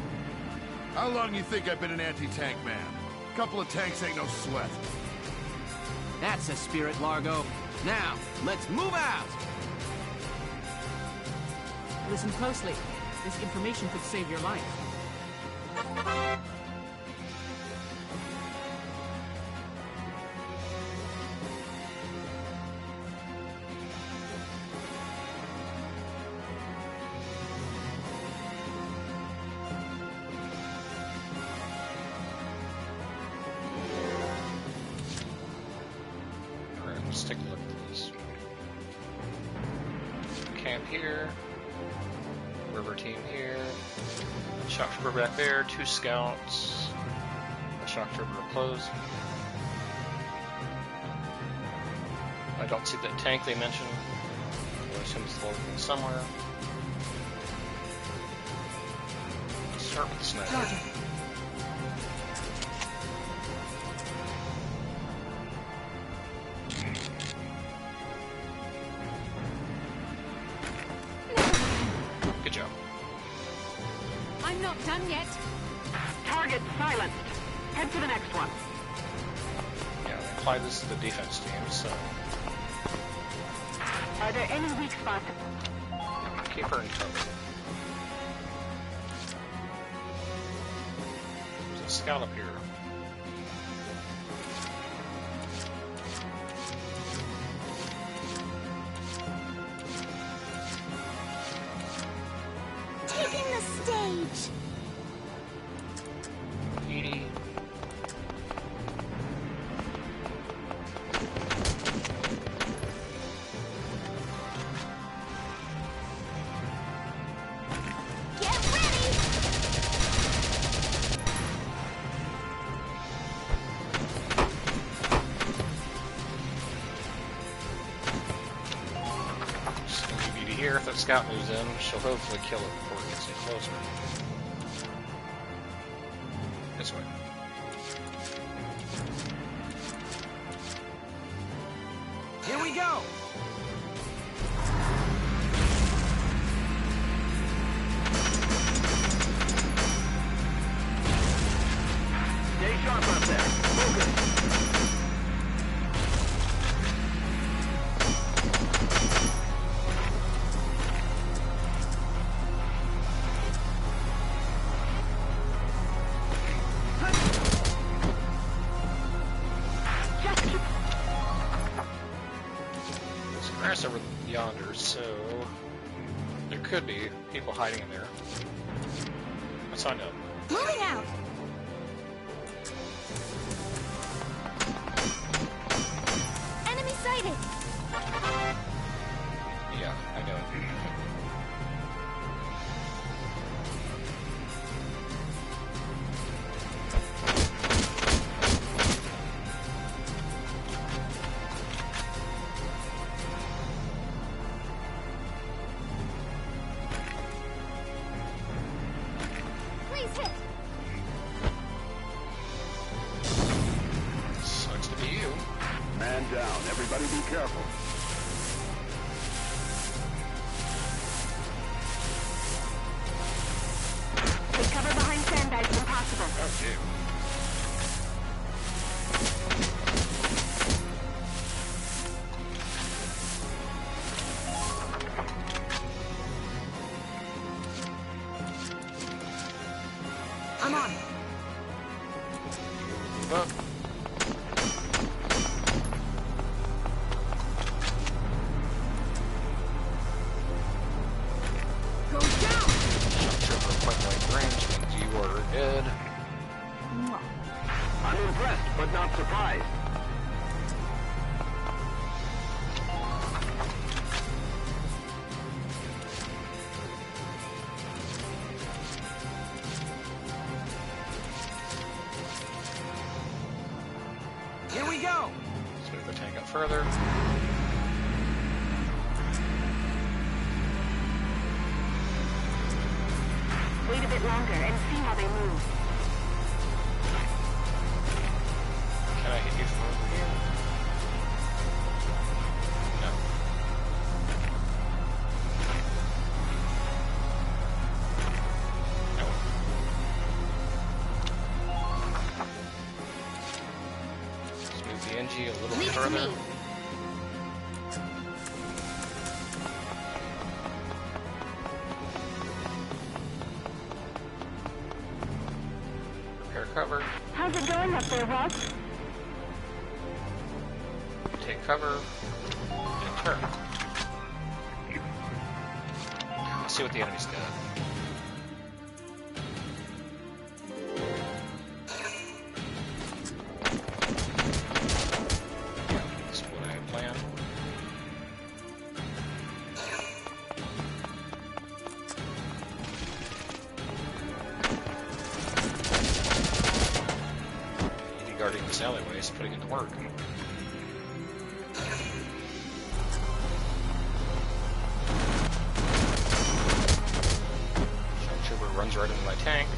How long you think I've been an anti-tank man? Couple of tanks ain't no sweat. That's the spirit, Largo. Now, let's move out! Listen closely. This information could save your life. Let's take a look at this. Camp here. River team here. Shock trooper back there. 2 scouts. A shock trooper close. I don't see that tank they mentioned. I assume it's lurking somewhere. Let's start with the sniper. Good job. I'm not done yet. Target silenced. Head to the next one. Yeah, they imply this is the defense team, so Are there any weak spots? keep her in cover. There's a scout up here. Taking the stage. Edie. Get ready. Just gonna leave Edie here. If that scout moves in, she'll hopefully kill it before it gets any closer. This way. Here we go! Stay sharp up there. Focus. There's grass over yonder, so there could be people hiding in there. Let's find out. Moving out. Enemy sighted. Yeah, I know. Please hit. Sucks to be you. Man down. Everybody be careful. Take cover behind sandbags when possible. Okay. I'm on it. Move up. Goes down! Trooper point blank range means you are dead. I'm impressed, but not surprised. Here we go! Let's move the tank up further. Wait a bit longer and see how they move. Can I hit you from over here? No. No. Let's move the NG a little Leave it to further. me. Repair cover. How's it going up there, Ross? Take cover. And turn. Let's see what the enemy's got. That's what I had planned. Guarding this alleyway is putting in the work. Trooper runs right into my tank.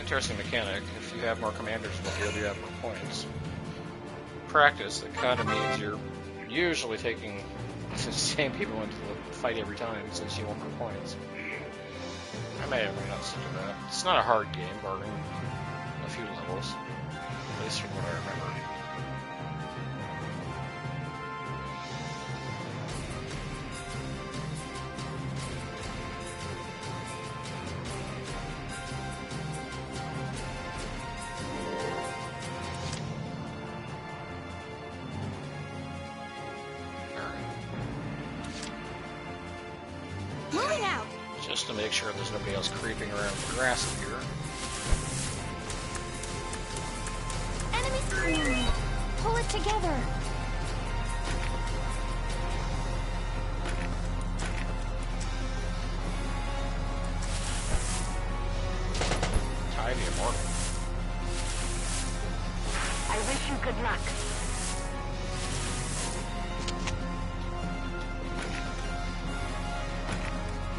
Interesting mechanic. If you have more commanders in the field, you have more points. Practice, it kind of means you're usually taking the same people into the fight every time, since you want more points. I may or may not stick to that. It's not a hard game, barring a few levels, at least from what I remember. Moving out! Just to make sure there's nobody else creeping around the grass here. Enemies coming! Pull it together! Tie the immortal. I wish you good luck.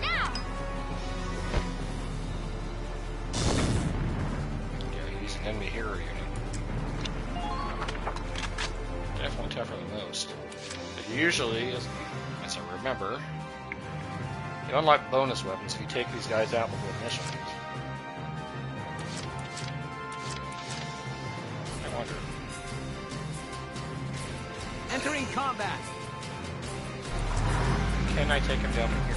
Now! Yeah, he's an enemy hero unit. Definitely tougher than most. But usually, as I remember, you unlock bonus weapons if you take these guys out before missions. I wonder. Entering combat! Can I take him down from here?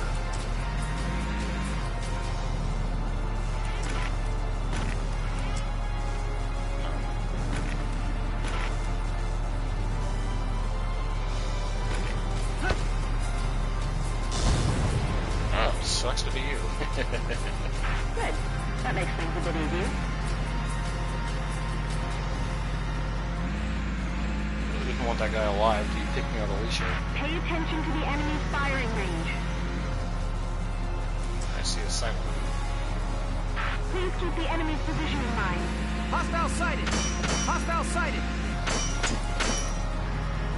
Oh, sucks to be you. Good. That makes things a bit easier. Really didn't want that guy alive. Do you pick me on Alicia? Pay attention to the enemy's firing range. I see a silent. Please keep the enemy's position in mind. Hostile sighted! Hostile sighted!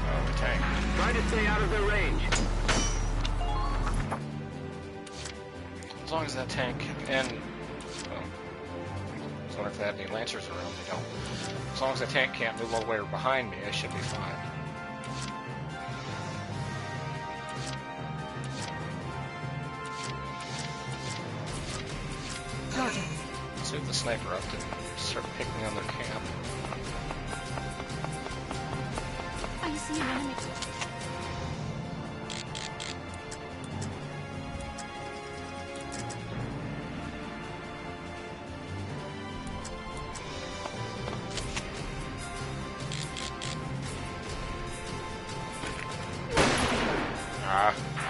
Oh, the tank. Try to stay out of their range. As long as that tank and I was wondering if they had any lancers around. They don't. As long as the tank can't move all the way behind me, I should be fine. Not Save the sniper up to start picking on their camp. I see an enemy.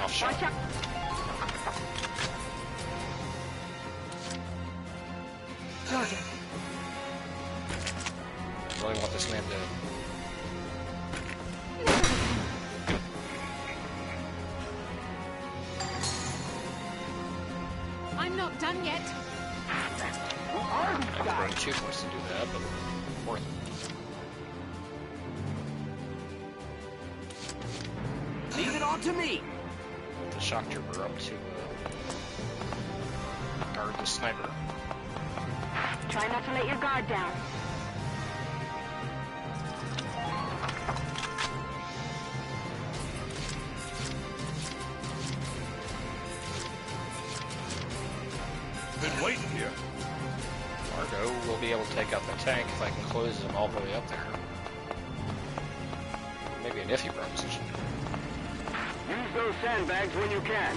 Off shot. Roger. I really want this man dead. I'm not done yet. I could run achievements to do that, but worth it. Leave it all to me. The shock trooper up to guard the sniper. Try not to let your guard down. Been waiting here. Margo will be able to take out the tank if I can close him all the way up there. Maybe an iffy proposition. Use those sandbags when you can.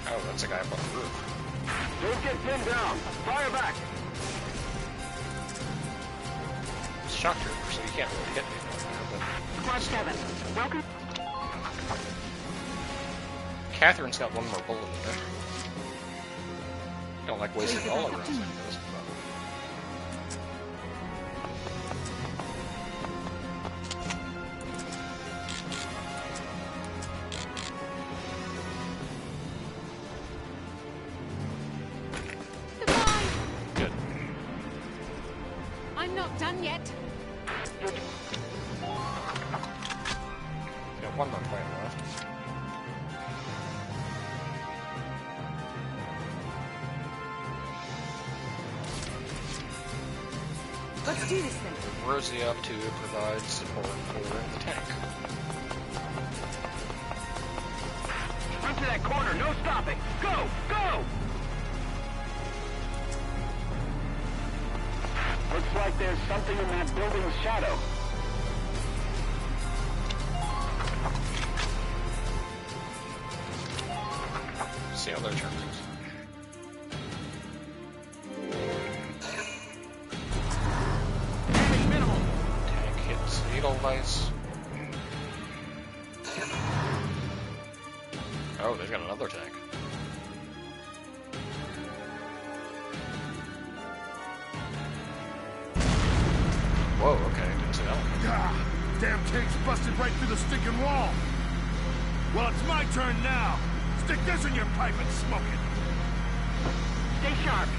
Oh, that's a guy up on the roof. Don't get pinned down. Fire back. It's shock trooper, so you can't really hit me from there, Squad 7, welcome. but Catherine's got one more bullet in her. I don't like wasting all her rounds like this. Good. I'm not done yet. Got one more plan left. Let's do this then. Rosie up to provide support for the tank. Run to that corner. No stopping. Go! Go! Looks like there's something in that building's shadow. See how their turn goes. Tank hits Edelweiss. Oh, they've got another tank. Whoa, okay, didn't see that one. Ah, damn tank's busted right through the stinking wall. Well, it's my turn now. Stick this in your pipe and smoke it. Stay sharp.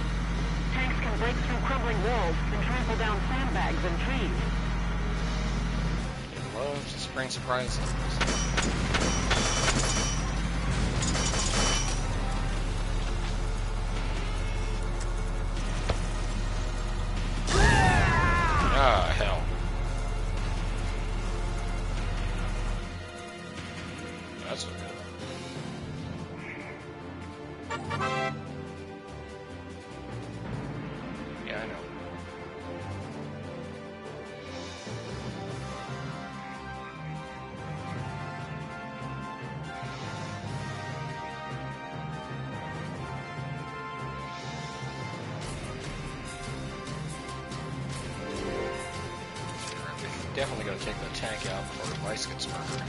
Tanks can break through crumbling walls and trample down sandbags and trees. It loves to spring surprises. Ah, hell. That's okay. Yeah, I know. Definitely gonna take the tank out before Weiss gets murdered.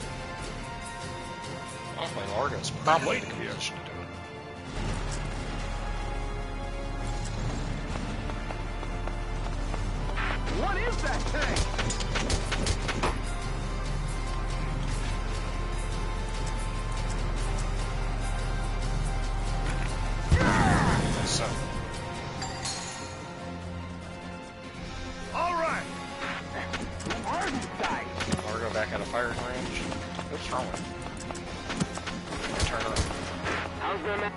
Hopefully Largo's probably in a good position to do it. What is that tank? So, All right. Largo back out of firing range. What's wrong with him? Turn around. How's them? Now,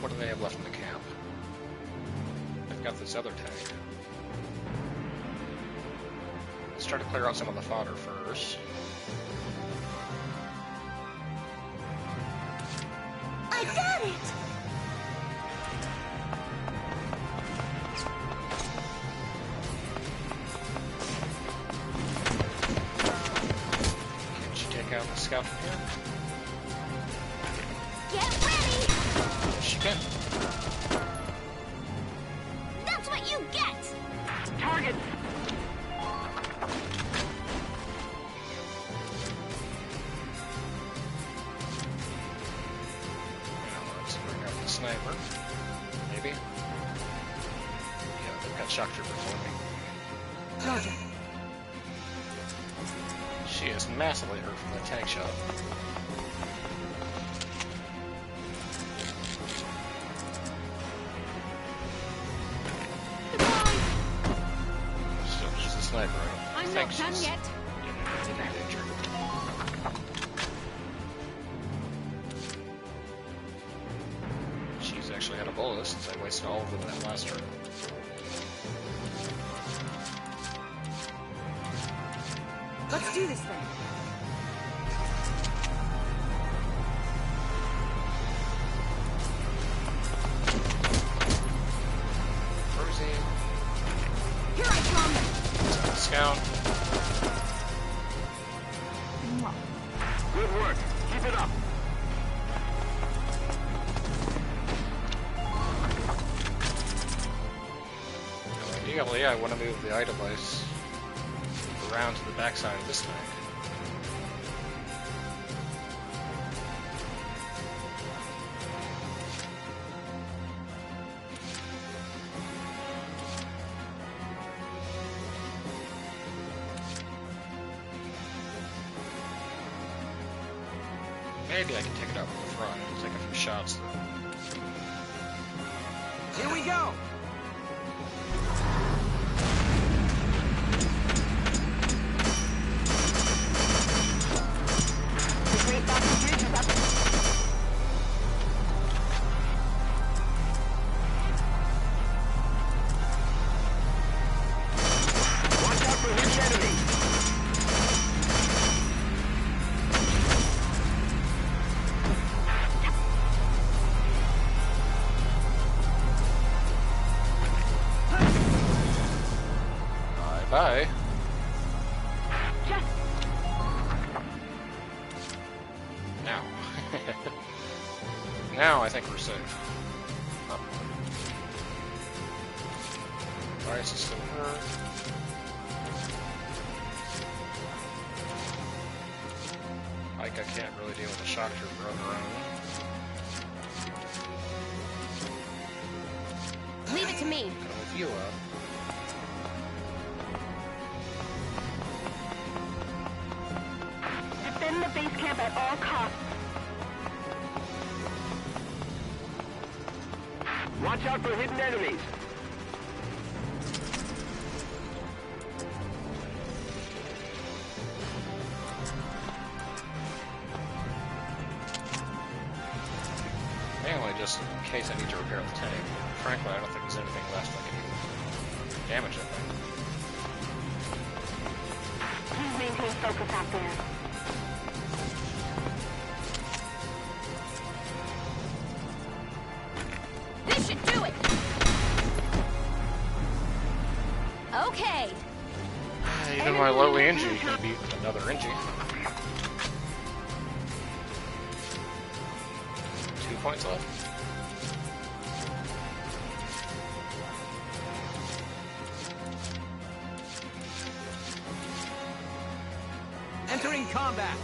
what do they have left in the camp? They've got this other tank. This try to clear out some of the fodder first. I got it! Can she take out the scout from here? Get ready! Yes, she can. That's what you get! Target! Now let's bring up the sniper. Maybe? Yeah, they've got shock trooper for me. Roger. She is massively hurt from that tank shot. Still just a sniper. I I'm think not done she's yet. in danger. She's actually out of bullets since I wasted all of them in that last turn. Let's do this then. Cruising. Here I come! Scout. Good work. Keep it up. Ideally, I want to move the iDevice around to the backside of this tank. Maybe I can take it out from the front and take a few shots though. Here we go! The Great Falcon Bridge is up. Watch out for hidden enemies. Bye. Now. Now I think we're safe. Oh. Vice is still hurt. Ike, I can't really deal with a shock trooper on her own. Leave it to me. Gonna lift you up. Defend the base camp at all costs. Watch out for hidden enemies. Mainly just in case I need to repair the tank. Frankly, I don't think there's anything left I can damage that thing. Please maintain focus out there. This should do it! Okay. Even my lowly Engie can beat another Engie. 2 points left. Entering combat!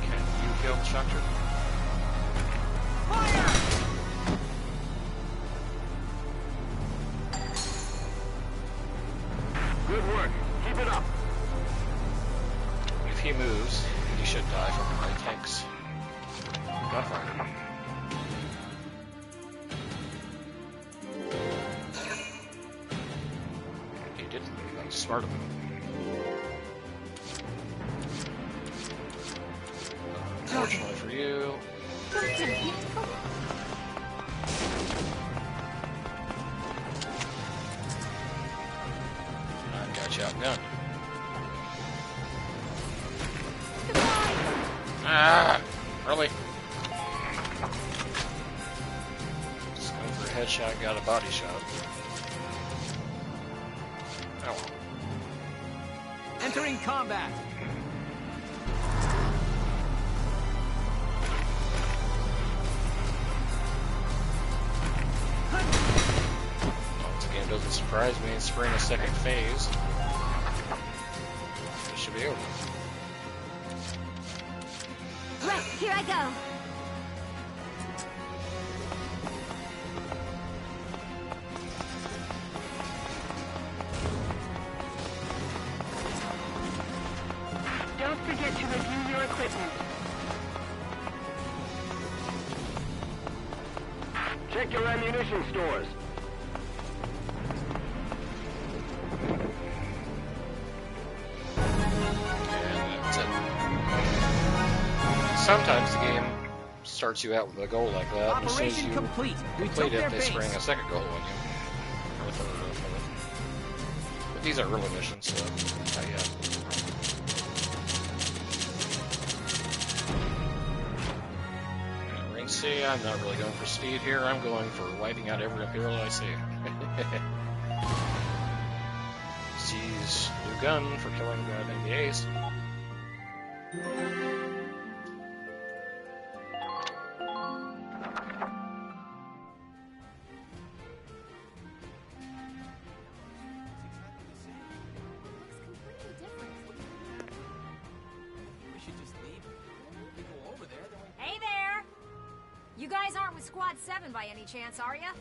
Can you kill the shock trooper? Fire! Good work. Keep it up. If he moves, he should die from my tank's gunfire. He didn't move. That was smart of him. Unfortunately for you, I got you outgunned. Ah! Really? Just going for a headshot, got a body shot. Oh well. Entering combat. Once again, doesn't surprise me in spring a second phase. It should be over. Right, here I go. Don't forget to review your equipment. Check your ammunition stores. And that's it. Sometimes the game starts you out with a goal like that. And as soon as Operation you complete. We complete took their it, they base. spring a second goal on you. Or third or fourth. But these are early missions, so that's how you have. Ring C, I'm not really going for speed here. I'm going for wiping out every Imperial I see. C's new gun for killing the ace. We should just leave. We go over there, then we... Hey there! You guys aren't with Squad 7 by any chance, are ya?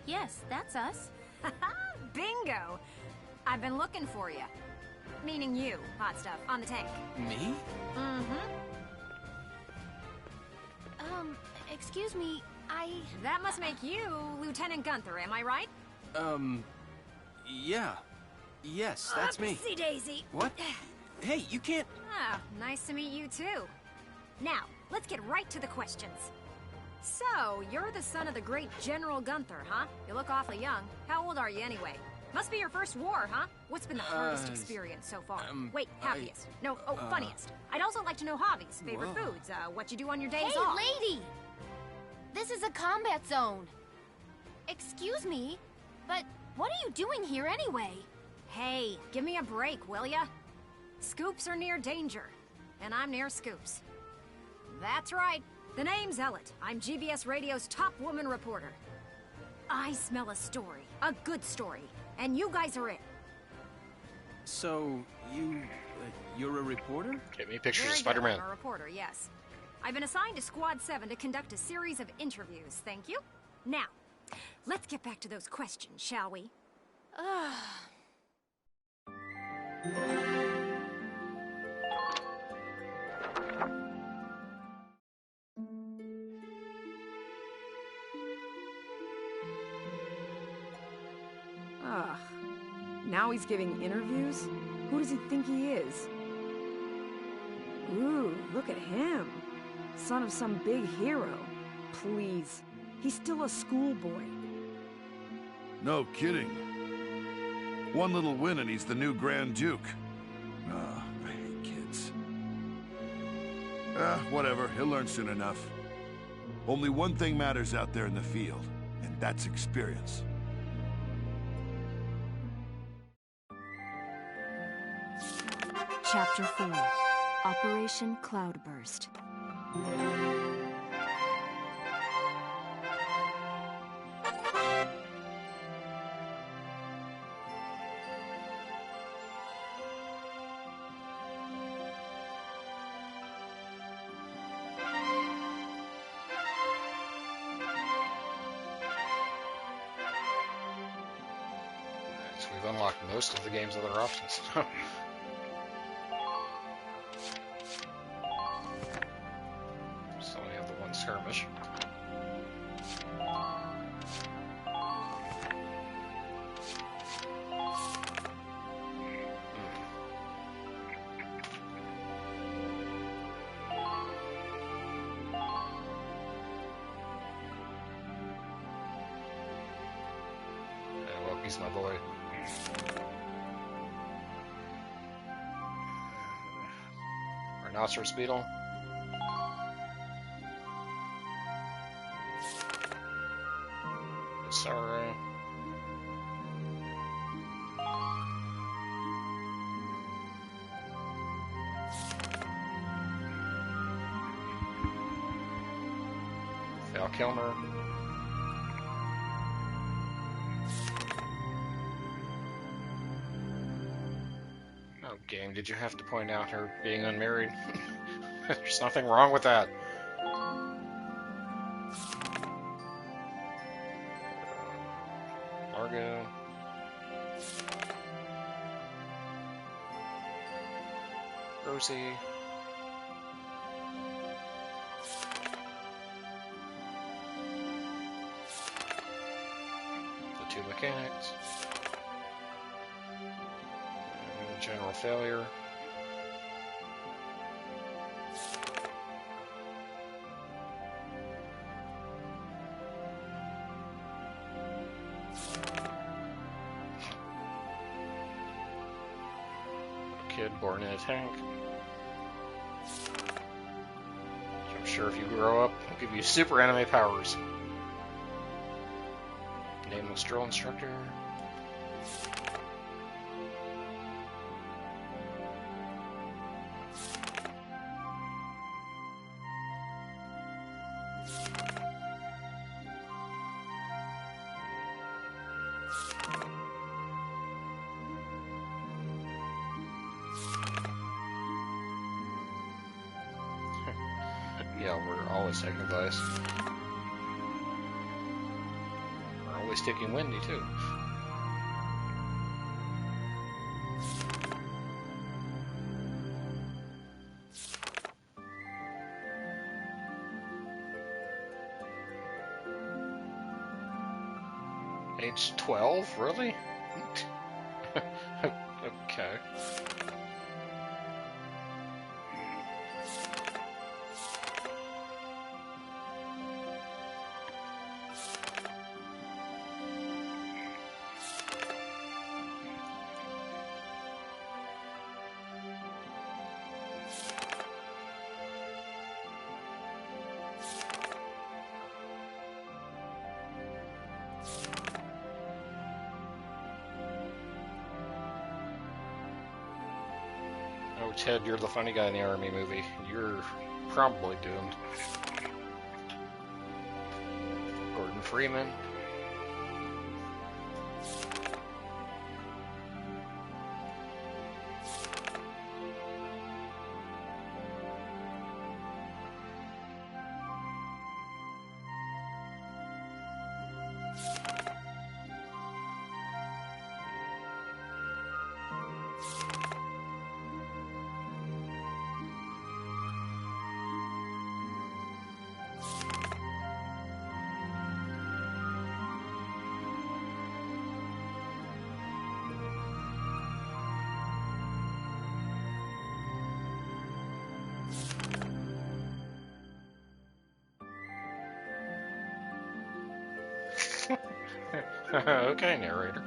Yes, that's us. Bingo! I've been looking for you. Meaning you, hot stuff, on the tank. Me? Mm-hmm. Excuse me, That must make you Lieutenant Gunther, am I right? Yeah. Yes, that's me. Oopsie daisy. What? Hey, you can't... Ah, nice to meet you too. Now, let's get right to the questions. So, you're the son of the great General Gunther, huh? You look awfully young. How old are you anyway? Must be your first war, huh? What's been the hardest experience so far? Wait, happiest. Funniest. I'd also like to know hobbies, favorite foods, what you do on your days Hey, off. lady! This is a combat zone. Excuse me, but what are you doing here anyway? Hey, give me a break, will ya? Scoops are near danger, and I'm near scoops. That's right. The name's Ellet. I'm GBS Radio's top woman reporter. I smell a story, a good story, and you guys are it. So, you're a reporter? Get me pictures Very of good, Spider-Man. I'm a reporter, yes. I've been assigned to Squad 7 to conduct a series of interviews, thank you. Now, let's get back to those questions, shall we? Ugh. Now he's giving interviews? Who does he think he is? Ooh, look at him. Son of some big hero. Please. He's still a schoolboy. No kidding. One little win and he's the new Grand Duke. Ah, I hate kids. Whatever. He'll learn soon enough. Only one thing matters out there in the field, and that's experience. Chapter 4. Operation Cloudburst. So we've unlocked most of the game's other options. Still only have the one skirmish. He's my boy. Rhinoceros beetle. Sorry. Valkyria. Oh, game, did you have to point out her being unmarried? There's nothing wrong with that. Margo. Rosie. The two mechanics. And general failure. Kid born in a tank. I'm sure if you grow up, it'll give you super anime powers. Nameless drill instructor. Yeah, we're always taking advice. We're always taking Wendy, too. Age 12? Really? Okay. Oh, Ted, you're the funny guy in the army movie. You're probably doomed. Gordon Freeman. Okay, narrator.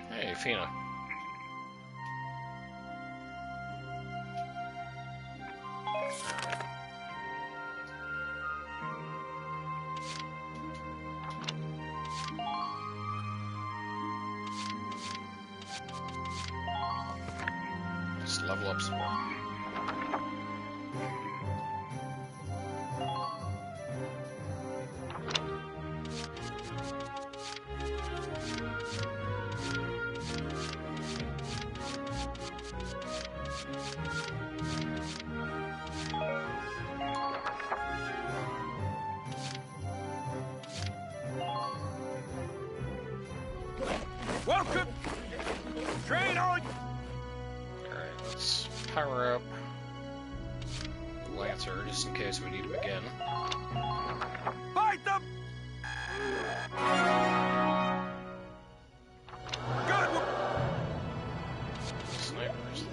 Hey, Fina. just level up some more. Welcome! Train on! Alright, let's power up Lancer just in case we need him again. Fight them! Good work! Snipers.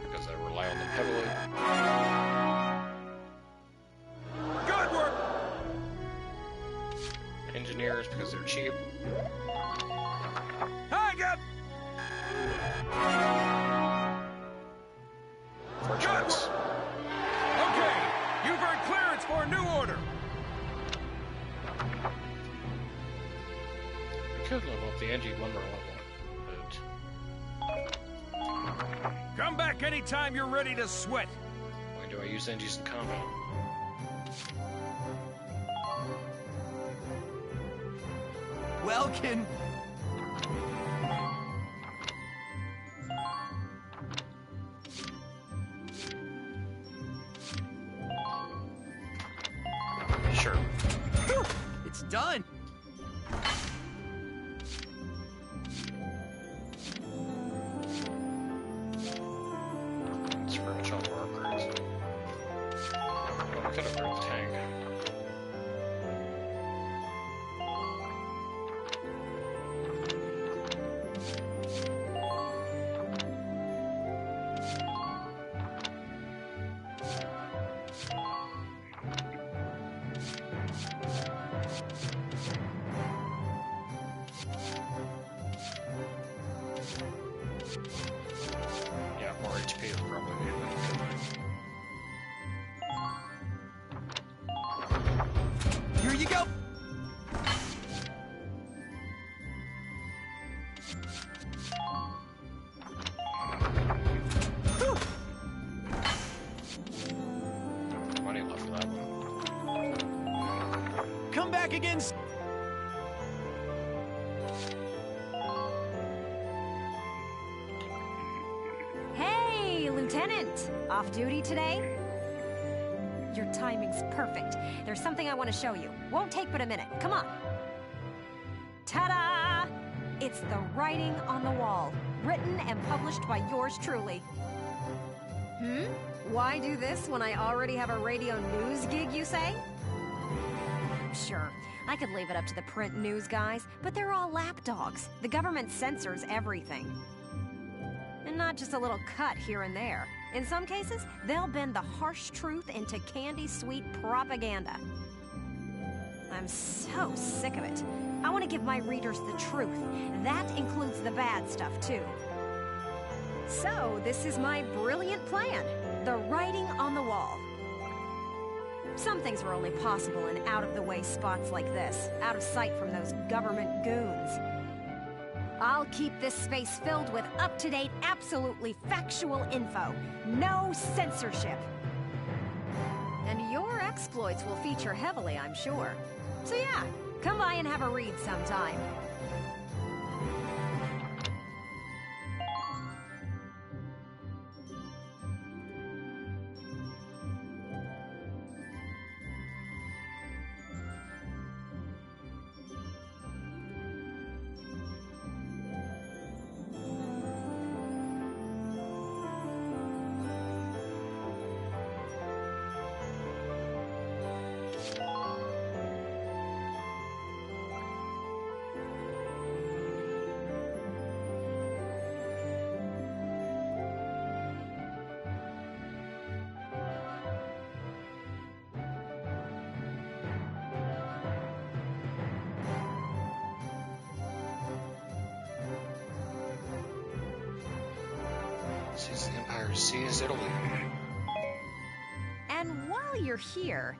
Because I rely on them heavily. Good work! Engineers because they're cheap. Hang up! Fortunates. Okay, you've earned clearance for a new order. We could level up the NG one more level, but Come back anytime you're ready to sweat. when do I use NGs in combat? Welkin! Sure. Whew, it's done! That's pretty much all of our upgrades. Well, we could upgrade the tank. Yeah, more HP is probably a good thing. Here you go! Money left for that one. Come back again! Hey, Lieutenant! Off duty today? Your timing's perfect. There's something I want to show you. Won't take but a minute. Come on. Ta-da! It's the writing on the wall, written and published by yours truly. Why do this when I already have a radio news gig, you say? Sure, I could leave it up to the print news guys, but they're all lapdogs. The government censors everything. And not just a little cut here and there. In some cases, they'll bend the harsh truth into candy-sweet propaganda. I'm so sick of it. I want to give my readers the truth. That includes the bad stuff, too. So, this is my brilliant plan. The writing on the wall. Some things were only possible in out-of-the-way spots like this, out of sight from those government goons. I'll keep this space filled with up-to-date, absolutely factual info. No censorship. And your exploits will feature heavily, I'm sure. So yeah, come by and have a read sometime. Since the Empire seized Italy. And while you're here,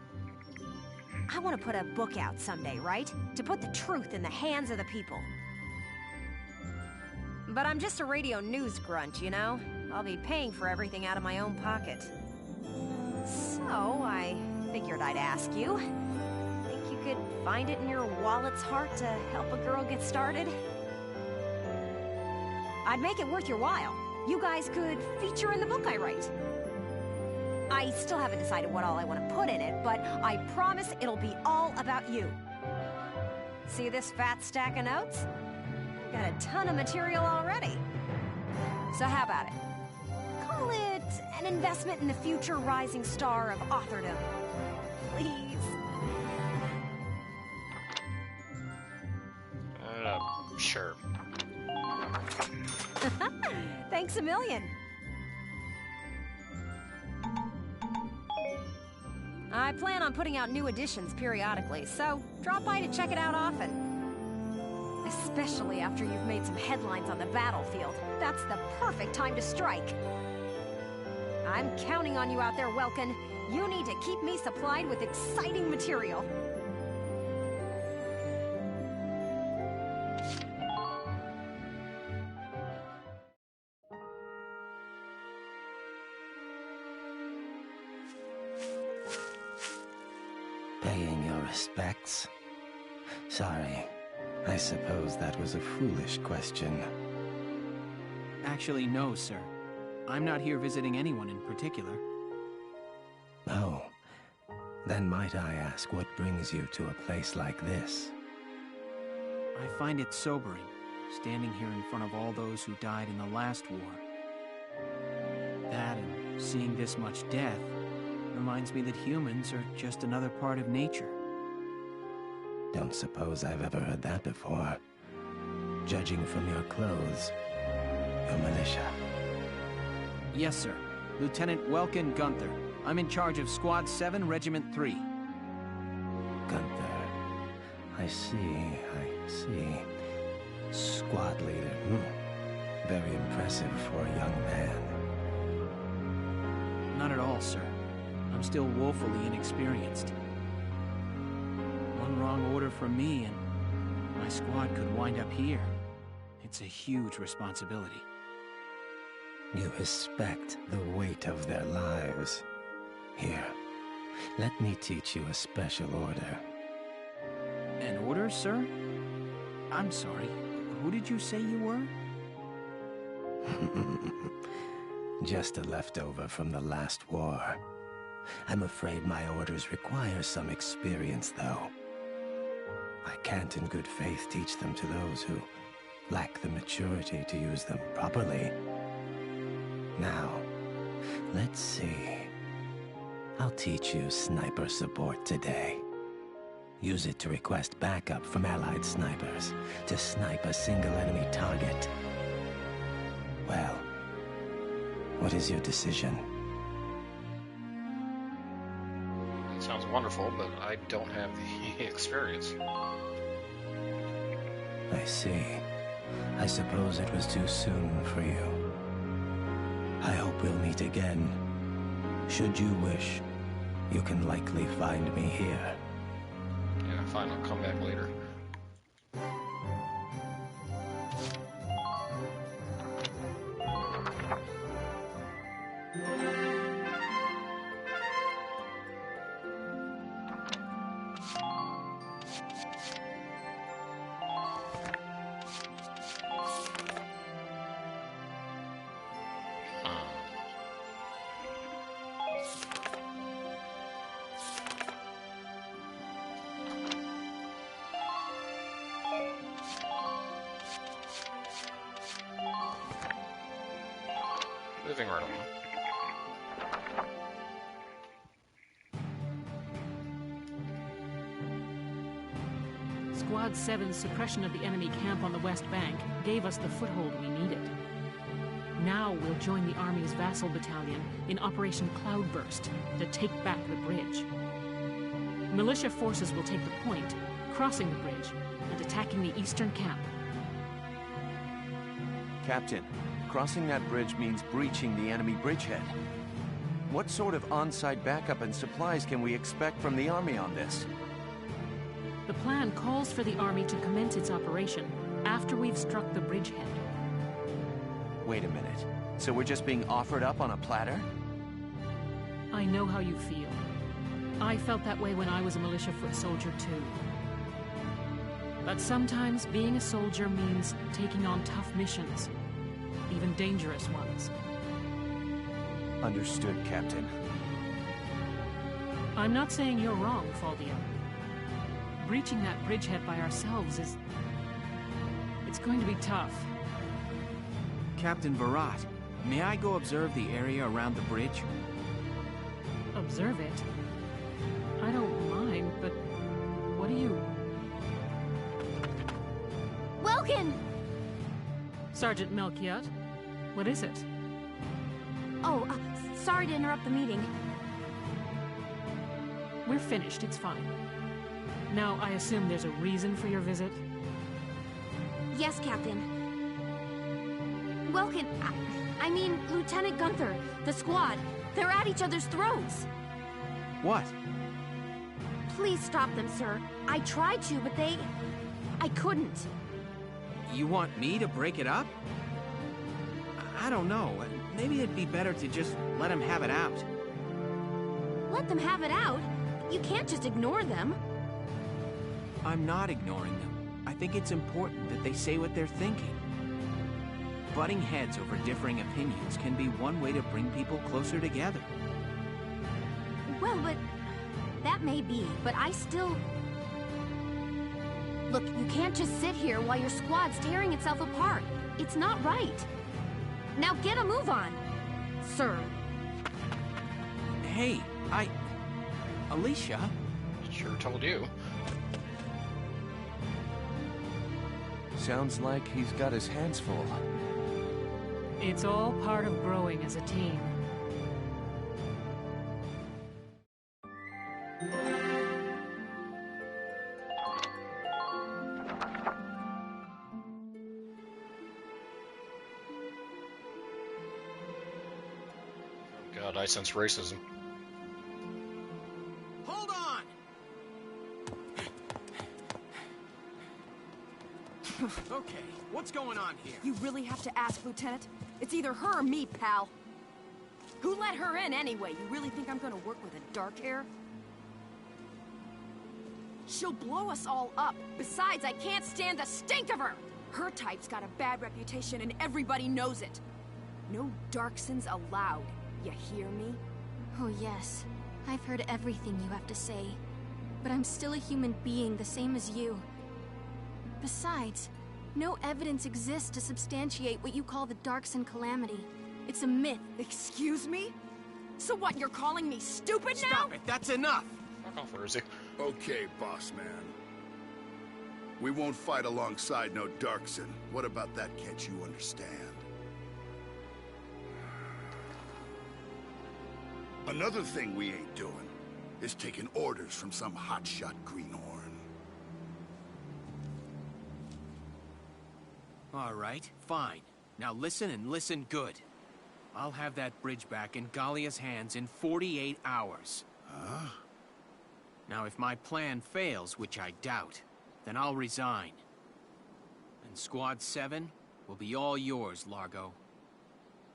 I want to put a book out someday, right? To put the truth in the hands of the people. But I'm just a radio news grunt, you know? I'll be paying for everything out of my own pocket. So, I figured I'd ask you. Think you could find it in your wallet's heart to help a girl get started? I'd make it worth your while. You guys could feature in the book I write. I still haven't decided what all I want to put in it, but I promise it'll be all about you. See this fat stack of notes? Got a ton of material already. So how about it? Call it an investment in the future rising star of authordom. Please. Sure. Thanks a million. I plan on putting out new editions periodically, so drop by to check it out often. Especially after you've made some headlines on the battlefield. That's the perfect time to strike. I'm counting on you out there, Welkin. You need to keep me supplied with exciting material. Paying your respects? Sorry. I suppose that was a foolish question. Actually, no, sir. I'm not here visiting anyone in particular. Oh. Then might I ask what brings you to a place like this? I find it sobering, standing here in front of all those who died in the last war. That and seeing this much death reminds me that humans are just another part of nature. Don't suppose I've ever heard that before. Judging from your clothes, you're militia. Yes, sir. Lieutenant Welkin Gunther. I'm in charge of Squad 7, Regiment 3. Gunther. I see. Squad leader. Very impressive for a young man. Not at all, sir. I'm still woefully inexperienced. One wrong order from me and my squad could wind up here. It's a huge responsibility. You respect the weight of their lives. Here, let me teach you a special order. An order, sir? I'm sorry. Who did you say you were? Just a leftover from the last war. I'm afraid my orders require some experience, though. I can't in good faith teach them to those who lack the maturity to use them properly. Now, let's see. I'll teach you sniper support today. Use it to request backup from allied snipers to snipe a single enemy target. Well, what is your decision? It sounds wonderful, but I don't have the experience. I see. I suppose it was too soon for you. I hope we'll meet again. Should you wish, you can likely find me here. Yeah, fine, I'll come back later. Moving right along. Squad 7's suppression of the enemy camp on the West Bank gave us the foothold we needed. Now we'll join the Army's vassal battalion in Operation Cloudburst to take back the bridge. Militia forces will take the point, crossing the bridge, and attacking the eastern camp. Captain, crossing that bridge means breaching the enemy bridgehead. What sort of on-site backup and supplies can we expect from the Army on this? The plan calls for the Army to commence its operation after we've struck the bridgehead. Wait a minute. So we're just being offered up on a platter? I know how you feel. I felt that way when I was a militia foot soldier too. But sometimes being a soldier means taking on tough missions, even dangerous ones. Understood, Captain. I'm not saying you're wrong, Faldio. Breaching that bridgehead by ourselves is... it's going to be tough. Captain Barat, may I go observe the area around the bridge? Observe it? I don't mind, but what do you... Welkin! Sergeant Melchiot, what is it? Oh, sorry to interrupt the meeting. We're finished, it's fine. Now, I assume there's a reason for your visit? Yes, Captain. Welkin, I mean, Lieutenant Gunther, the squad, they're at each other's throats. What? Please stop them, sir. I tried to, but I couldn't. You want me to break it up? I don't know. Maybe it'd be better to just let them have it out. Let them have it out? You can't just ignore them. I'm not ignoring them. I think it's important that they say what they're thinking. Butting heads over differing opinions can be one way to bring people closer together. Well, but... that may be, but I still... Look, you can't just sit here while your squad's tearing itself apart. It's not right. Now get a move on, sir. Hey, Alicia? Sure told you. Sounds like he's got his hands full. It's all part of growing as a team. God, I sense racism. Hold on! Okay, what's going on here? You really have to ask, Lieutenant? It's either her or me, pal. Who let her in anyway? You really think I'm gonna work with a dark hair? She'll blow us all up. Besides, I can't stand the stink of her! Her type's got a bad reputation and everybody knows it. No Darksons allowed. You hear me? Oh yes, I've heard everything you have to say. But I'm still a human being, the same as you. Besides, no evidence exists to substantiate what you call the Darkson calamity. It's a myth. Excuse me? So what, you're calling me stupid now? Stop it, that's enough! Fuck off, Rosie. Okay, boss man. We won't fight alongside no Darkson. What about that can't you understand? Another thing we ain't doing is taking orders from some hotshot greenhorn. All right, fine. Now listen and listen good. I'll have that bridge back in Gallia's hands in 48 hours. Huh? Now, if my plan fails, which I doubt, then I'll resign. And Squad 7 will be all yours, Largo.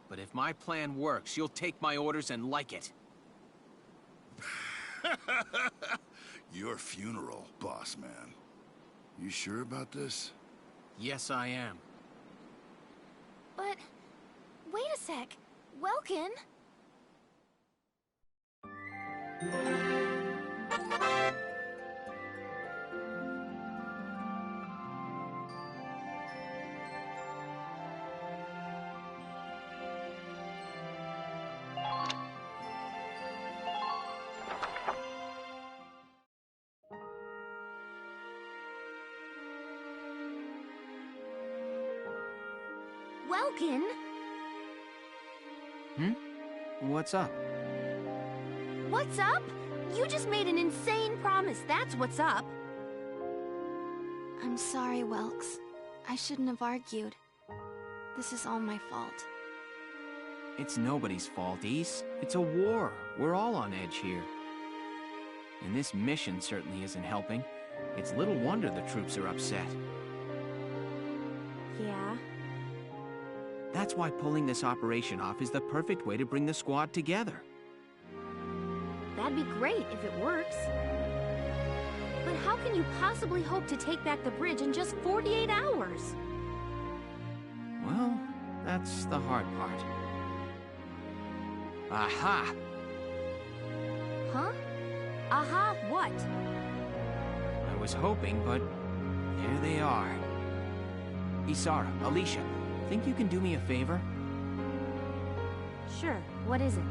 But if my plan works, you'll take my orders and like it. Your funeral, boss man. You sure about this? Yes, I am. But... wait a sec. Welkin? Welkin? What's up? What's up? You just made an insane promise, that's what's up. I'm sorry, Welks. I shouldn't have argued. This is all my fault. It's nobody's fault, Ys. It's a war. We're all on edge here. And this mission certainly isn't helping. It's little wonder the troops are upset. Yeah? That's why pulling this operation off is the perfect way to bring the squad together. That'd be great if it works. But how can you possibly hope to take back the bridge in just 48 hours? Well, that's the hard part. Aha! Huh? Aha, what? I was hoping, but there they are. Isara, Alicia, think you can do me a favor? Sure, what is it?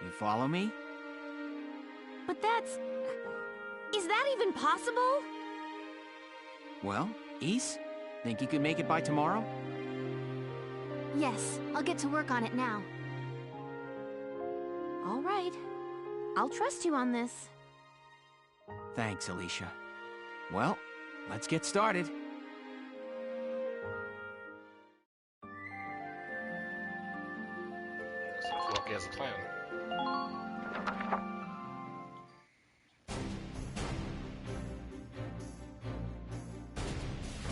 You follow me? But that's... Is that even possible? Well, Is, think you could make it by tomorrow? Yes, I'll get to work on it now. All right. I'll trust you on this. Thanks, Alicia. Well, let's get started. Looks like he has a plan.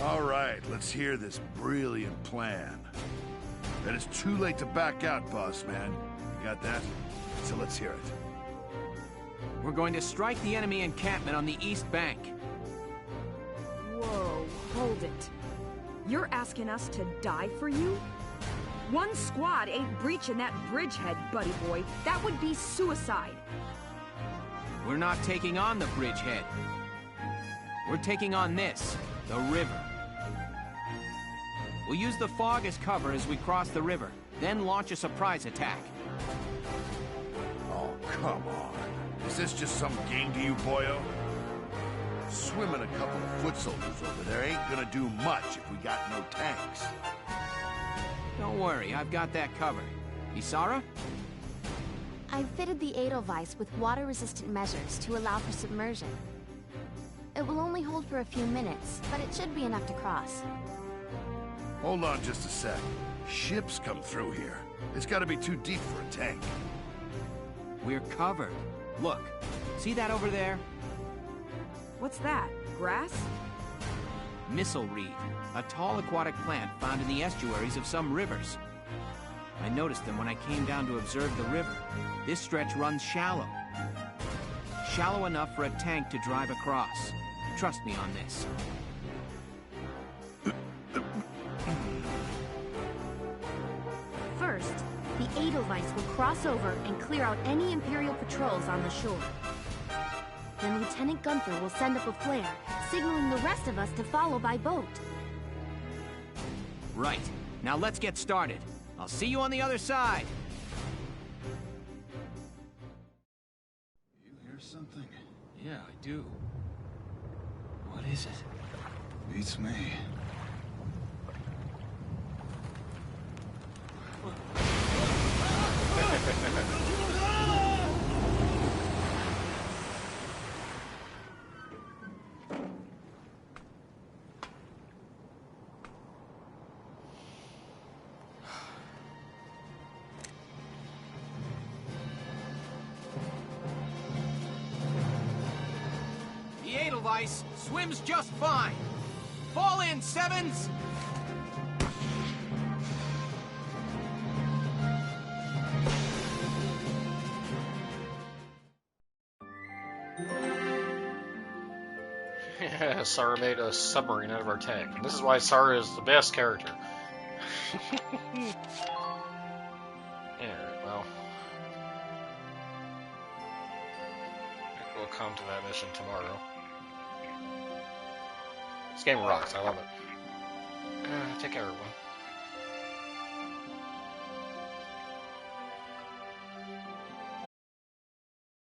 All right, let's hear this brilliant plan. And it's too late to back out, boss man. You got that? So let's hear it. We're going to strike the enemy encampment on the east bank. Whoa, hold it. You're asking us to die for you? One squad ain't breaching that bridgehead, buddy boy. That would be suicide. We're not taking on the bridgehead. We're taking on this, the river. We'll use the fog as cover as we cross the river, then launch a surprise attack. Oh, come on. Is this just some game to you, boyo? Swimming a couple of foot soldiers over there ain't gonna do much if we got no tanks. Don't worry, I've got that covered. Isara? I've fitted the Edelweiss with water-resistant measures to allow for submersion. It will only hold for a few minutes, but it should be enough to cross. Hold on just a sec. Ships come through here. It's gotta be too deep for a tank. We're covered. Look, see that over there? What's that? Grass? Missile reed, a tall aquatic plant found in the estuaries of some rivers. I noticed them when I came down to observe the river. This stretch runs shallow. Shallow enough for a tank to drive across. Trust me on this. First, the Edelweiss will cross over and clear out any Imperial patrols on the shore. Then Lieutenant Gunther will send up a flare, signaling the rest of us to follow by boat. Right. Now let's get started. I'll see you on the other side. You hear something? Yeah, I do. What is it? Beats me. The Edelweiss swims just fine. Fall in, Sevens! Yeah, Sarah made a submarine out of our tank. This is why Sarah is the best character. Alright, well. I think we'll come to that mission tomorrow. This game rocks, I love it. Take care, everyone.